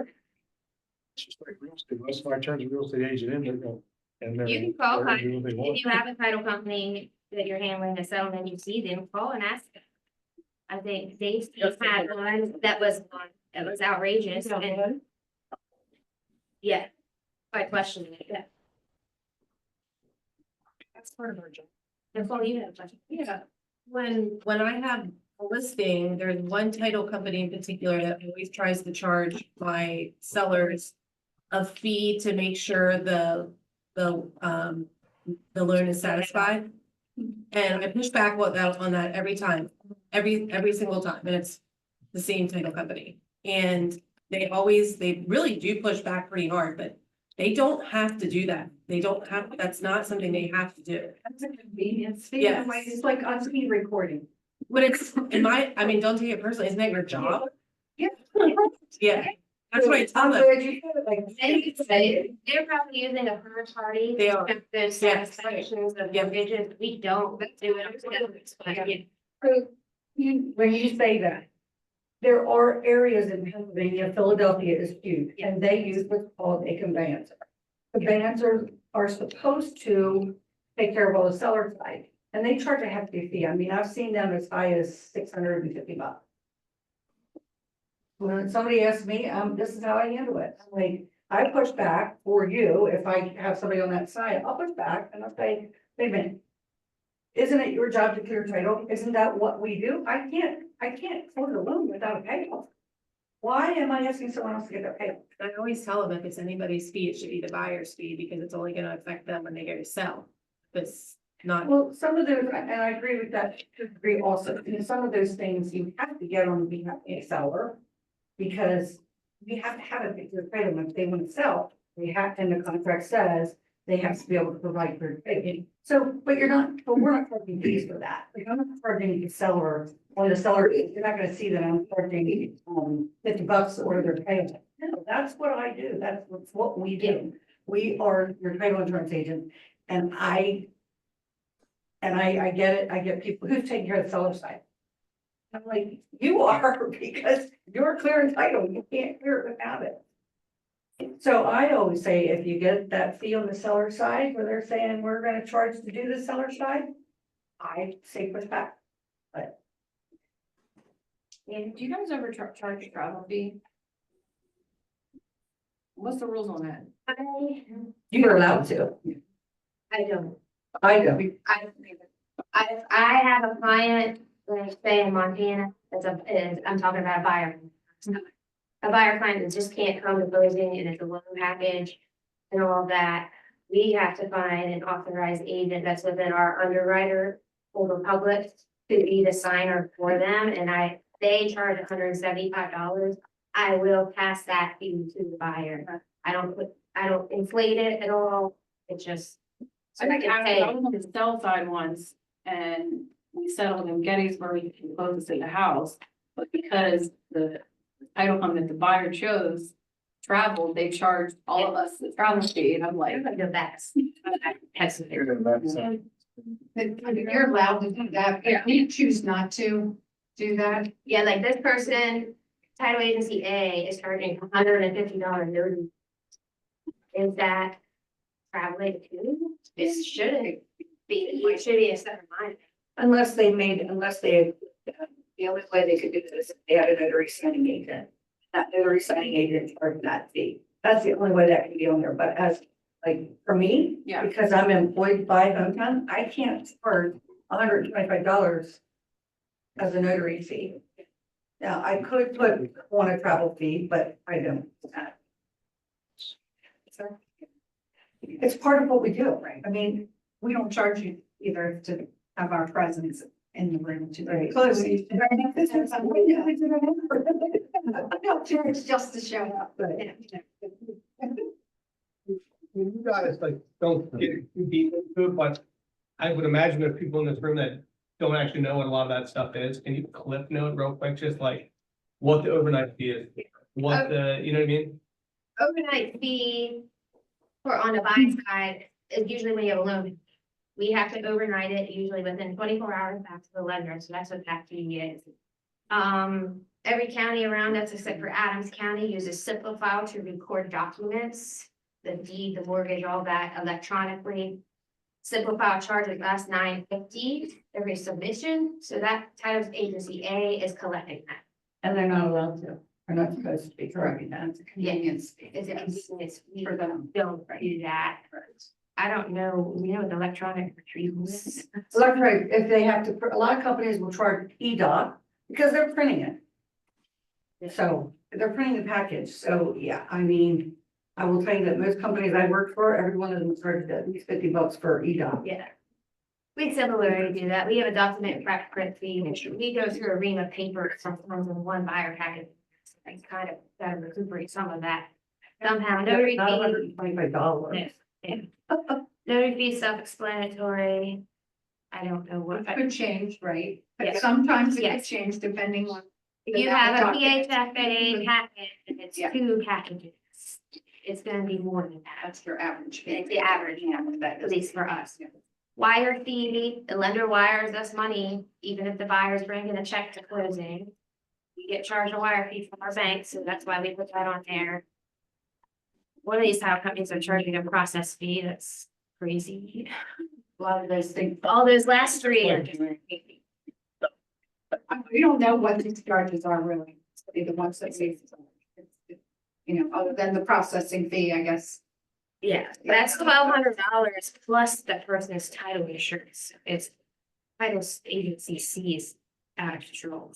It's just like real estate, most of my turns a real estate agent in, they're going. And then. You can call, they're gonna do what they want. if you have a title company that you're handling a settlement, you see them, call and ask them. I think Dave had one that was outrageous and. Yeah, by questioning it, yeah. That's part of our job. Nicole, you have a question? Yeah, when I have a listing, there's one title company in particular that always tries to charge my sellers a fee to make sure the loan is satisfied. And I push back on that every time, every single time, and it's the same title company. And they really do push back pretty hard, but they don't have to do that. They don't have, that's not something they have to do. That's a convenience fee. Yes. It's like us being recording. But it's, don't take it personally, isn't that your job? Yeah. Yeah, that's what I tell I'm them. glad you said it like. They're probably using a third party. They are. to check Those Yes. satisfactions of mortgages, we don't do it ourselves, but yeah. When you say that, there are areas in Pennsylvania, Philadelphia is huge, and they use what's called a conveyancer. Conveyancers are supposed to take care of all the seller side, and they charge a hefty fee. I mean, I've seen them as high as $650. When somebody asks me, this is how I handle it. I'm like, I push back for you. If I have somebody on that side, I'll push back and I'll say, wait a minute. Isn't it your job to clear title? Isn't that what we do? I can't close a loan without a payoff. Why am I asking someone else to get their payoff? I always tell them if it's anybody's fee, it should be the buyer's fee because it's only gonna affect them when they go to sell. If it's not, Well, some of those, and I agree with that to a degree also, and some of those things you have to get on behalf of a seller. Because you have to have a particular title, if they want to sell, they have, and the contract says they have to be able to provide for trading. So, but we're not charging fees for that. Like, I'm not charging the seller, or the seller, you're not gonna see that I'm charging, $50 or they're paying. No, that's what I do. That's what we do. We are your title insurance agent, and I get it. I get people who's taking care of the seller side. I'm like, you are, because you're clearing title, you can't clear it without it. So I always say, if you get that fee on the seller side, where they're saying, we're gonna charge to do the seller side, I say push back. But And do you guys ever charge a travel fee? What's the rules on that? you're allowed to. I don't. I don't. I have a client, let's say in Montana, I'm talking about a buyer. A buyer client that just can't come to closing and it's a loan package and all of that. we have to find an authorized agent that's within our underwriter for the public to be the signer for them, and they charge $175. I will pass that fee to the buyer. I don't inflate it at all. It just. I think I was on the sell side once and we settled in Gettysburg close to the house. But because the title company that the buyer chose traveled, they charged all of us the travel fee, and I'm like. The best. You're allowed to do that, if you choose not to do that. Yeah, like this person, title agency A is charging $150 notary. Is that traveling too? It shouldn't be, it should be a separate line. Unless they, the only way they could do this is they had a notary signing agent. That notary signing agent charged that fee. That's the only way that can be on there, but as, like, for me, Yeah. because I'm employed by Hometown, I can't charge $125 as a notary fee. Now, I could put on a travel fee, but I don't. It's part of what we do, right? I mean, We don't charge you either to have our presence in the room to. Right. No, it's just to show up. You guys like don't get too deep into it, but I would imagine there are people in this room that don't actually know what a lot of that stuff is. Can you clip note real quick, just like what the overnight fee is? What the, you know what I mean? Overnight fee for on the buy side is usually when you have a loan. We have to overnight it usually within 24 hours back to the lender, so that's what that fee is. Every county around us except for Adams County uses Simplifile to record documents, the deed, the mortgage, all that electronically. Simplifile charges us $9.50 every submission, so that title agency A is collecting that. And they're not allowed to, they're not supposed to be correcting that. It's a convenience. fee. It's a convenience fee. For them. Don't do that. I don't know, you know, what the electronic retrieval is. Electronic, if they have to, a lot of companies will charge EDOC because they're printing it. So they're printing the package. So, yeah, I mean, I will tell you that most companies I work for, every one of them charges at least $50 for EDOC. Yeah. We similarly do that. We have a document print fee, which we go through a ream of paper sometimes in one buyer package. It's kind of gotta recuperate some of that. Somehow, notary Not fee. $125. Yeah. Notary fee self-explanatory. I don't know what. It could change, right? Yeah. But sometimes it could Yes. change depending on. If you have a PHFA packet, and it's Yeah. 2 packages, it's gonna be more than that. That's your average. It's the average, yeah, at least for us. Wire fee, the lender wires us money, even if the buyer's bringing a check to closing. We get charged a wire fee from our bank, so that's why we put that on there. One of these title companies are charging a process fee, that's crazy. A lot of those things. All those last 3 are just. We don't know what these charges are really. They're the ones that say. You know, other than the processing fee, I guess. Yeah, that's $1,200 plus the person's title insurance. It's title agency sees out of control.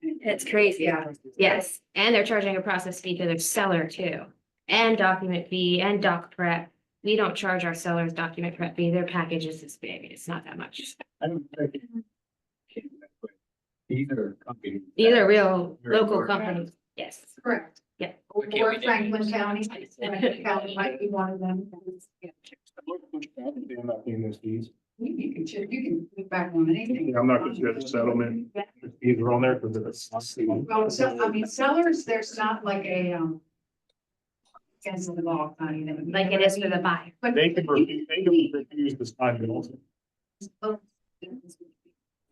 It's crazy. Yeah. Yes, and they're charging a process fee to their seller too, and document fee and doc prep. We don't charge our sellers document prep fee. Their package is this big. It's not that much. I don't think. Either company. These are real local companies. Yes. Correct. Yeah. Or Franklin County. Franklin County might be one of them. Yeah. I'm not paying those fees. You can look back on anything. I'm not gonna get the settlement. Either on there because it's. Well, so, I mean, sellers, there's not like a, against the law, kind of. Like it is for the buyer. But They can refuse this time also.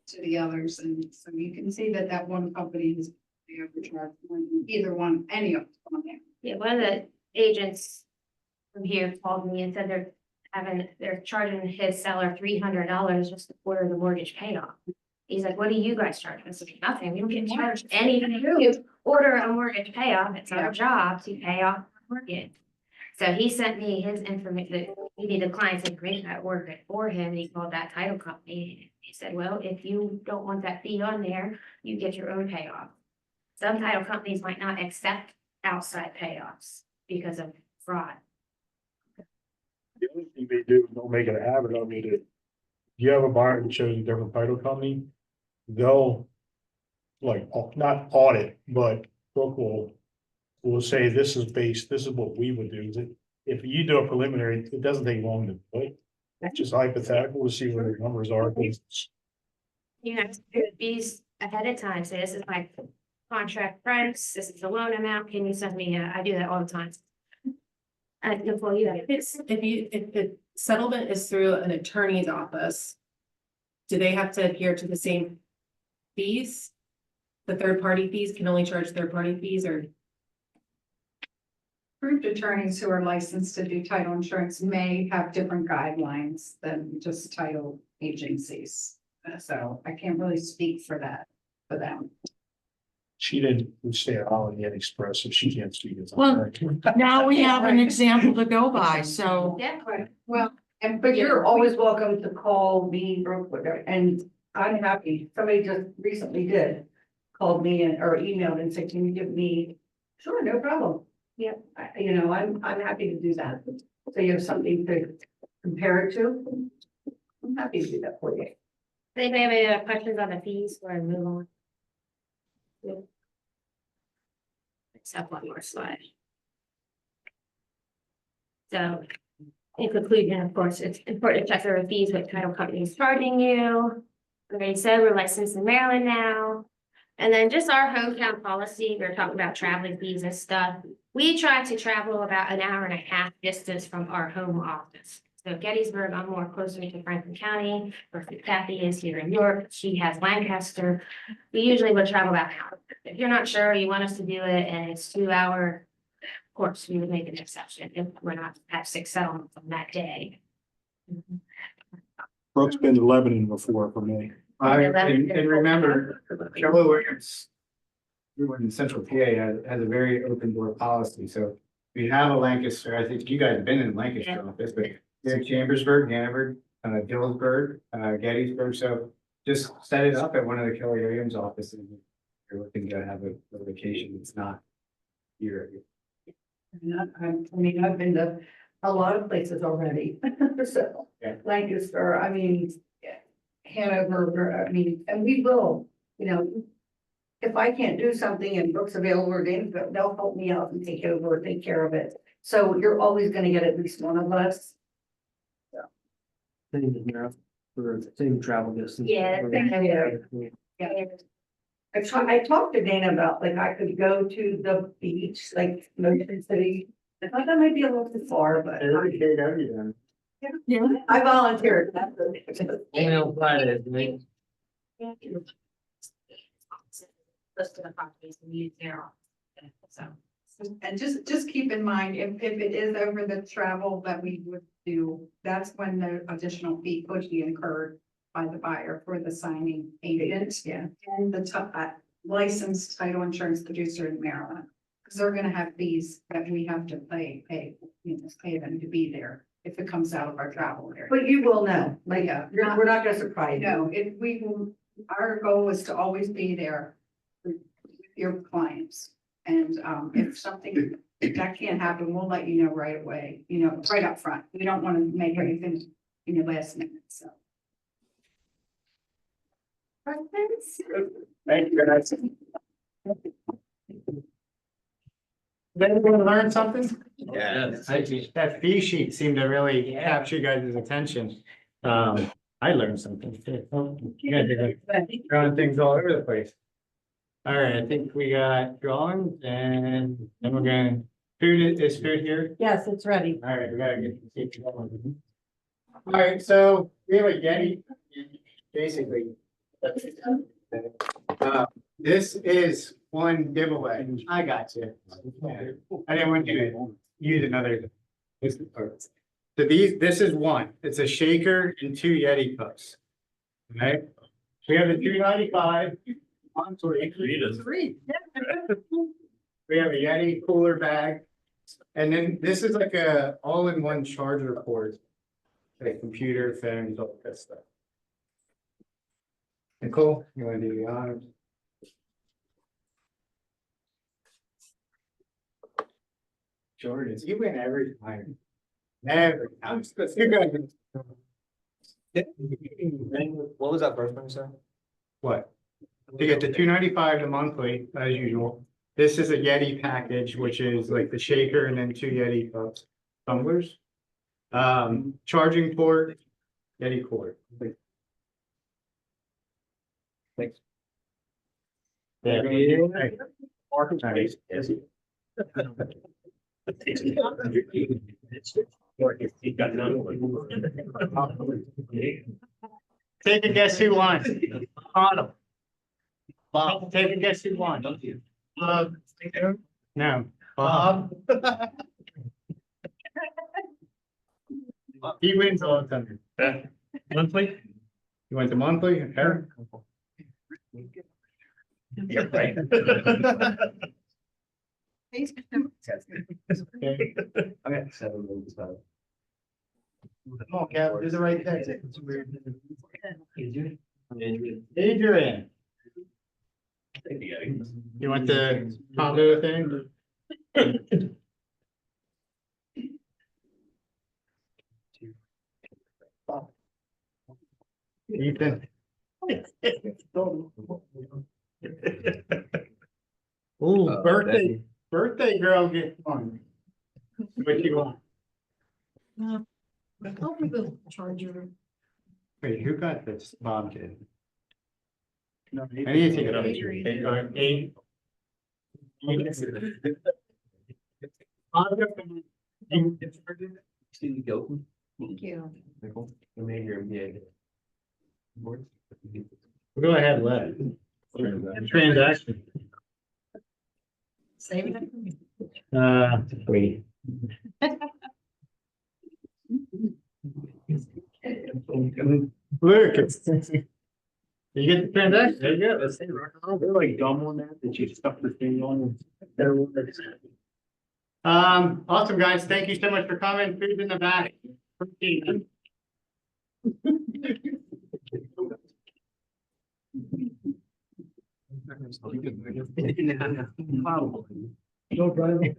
to the others, and so you can see that that one company is the overcharge, either one, any of them on there. Yeah, one of the agents from here called me and said they're charging his seller $300 just to order the mortgage paid off. He's like, what do you guys charge? I said, nothing. We don't get charged anything to order a mortgage payoff. It's our job to pay off the mortgage. So he sent me his information. He needed the client's information. I ordered it for him. And he called that title company. He said, well, if you don't want that fee on there, you get your own payoff. Some title companies might not accept outside payoffs because of fraud. The only thing they do, don't make it a habit of it. If you have a buyer that shows a different title company, they'll like, not audit, but Brooke will say, this is what we would do. If you do a preliminary, it doesn't take long to do it. It's just hypothetical to see what the numbers are. You have to do these ahead of time, say this is my contract price, this is the loan amount, can you send me, I do that all the time. Before you, If the settlement is through an attorney's office, do they have to adhere to the same fees? The third-party fees can only charge third-party fees, or? Approved attorneys who are licensed to do title insurance may have different guidelines than just title agencies. So I can't really speak for that, for them. She didn't stay at Holiday Inn Express, so she can't speak as. Well, now we have an example to go by, so. yeah, Well, But you're always welcome to call me, Brooke, whatever, and I'm happy, somebody just recently did. Called me and, or emailed and said, can you give me, sure, no problem. Yeah, you know, I'm happy to do that, so you have something to compare it to. I'm happy to do that for you. anybody have any questions on the fees or move on? Yeah. Let's have one more slide. So, in conclusion, of course, it's important to check the fees what title company is charging you. Like I said, we're licensed in Maryland now. And then just our hometown policy, we we're talking about traveling fees and stuff. We try to travel about an hour and a half distance from our home office. So Gettysburg, I'm more closer to Franklin County, versus Kathy is here in York, she has Lancaster. We usually would travel about an hour. If you're not sure, you want us to do it and it's 2 hour, of course, we would make an exception if we're not at 6 settlements on that day. Brooke's been to Lebanon before for me. And remember, Keller Williams, everyone in Central PA has a very open door policy, so we have a Lancaster, I think you guys have been in Lancaster office, but we have Chambersburg, Hanover, Dillsburg, Gettysburg, so just set it up at one of the Keller Williams offices. If you're looking to have a vacation, it's not here. I mean, I've been to a lot of places already, so. Yeah. Lancaster, I mean, Hanover, I mean, and we will, you know. If I can't do something and Brooke's available or Dane's, they'll help me out and take over, take care of it. So you're always gonna get at least one of us. For the same travel distance. Yeah, I talked to Dana about, like, I could go to the beach, like Motion City. I thought that might be a little too far, but. Yeah, I volunteered. Only on Fridays, right? List of the properties we use there. So. And just keep in mind, if it is over the travel that we would do, that's when the additional fee could be incurred by the buyer for the signing agent. Yeah. And the licensed title insurance producer in Maryland. Because they're gonna have fees that we have to pay them to be there if it comes out of our travel area. But you will know, like, Yeah. we're not gonna surprise you. No, our goal is to always be there with your clients. And if something that can't happen, we'll let you know right away, right up front. We don't want to make anything, last minute, so. Thank you, guys. Did anyone learn something? Yeah. That fee sheet seemed to really capture you guys' attention. I learned something too. You guys are throwing things all over the place. All right, I think we got drawings and then we're gonna, is food here? Yes, it's ready. All right, we gotta get the seats going. All right, so we have a Yeti, basically. This is one giveaway. I got you. I didn't want you to use another. So this is one. It's a shaker and 2 Yeti cups. Okay, we have the $2.95. We have a Yeti cooler bag. And then this is like a all-in-one charger port. Like computer, phones, all that stuff. Nicole, you want to do the honors? Jordan, you win every time. You're good. What was that first one you said? What? To get the 295 a monthly, as usual. This is a Yeti package, which is like the shaker and then 2 Yeti cups, tumblers. Charging port, Yeti cord. Thanks. Yeah. Nice. Take a guess who won. Bob. Bob, take a guess who won. No. Bob. He wins all the time. Monthly? You went to monthly, okay? Yeah, right. Okay. I got 7 minutes. Come on, Kev, do the right thing. Adrian, you want the combo thing? Ethan. Ooh, birthday girl get one. What you want? I'll be the charger. Wait, who got this? Bob did. I need to take it up. Eight. Thank you. Go ahead, let. Transaction. Saving it for me. Wait. Look, it's. You get the transaction, there you go. They're like dumb on that you stuck the thing on. Awesome, guys. Thank you so much for coming. Food in the back. Appreciate it. No, Brian.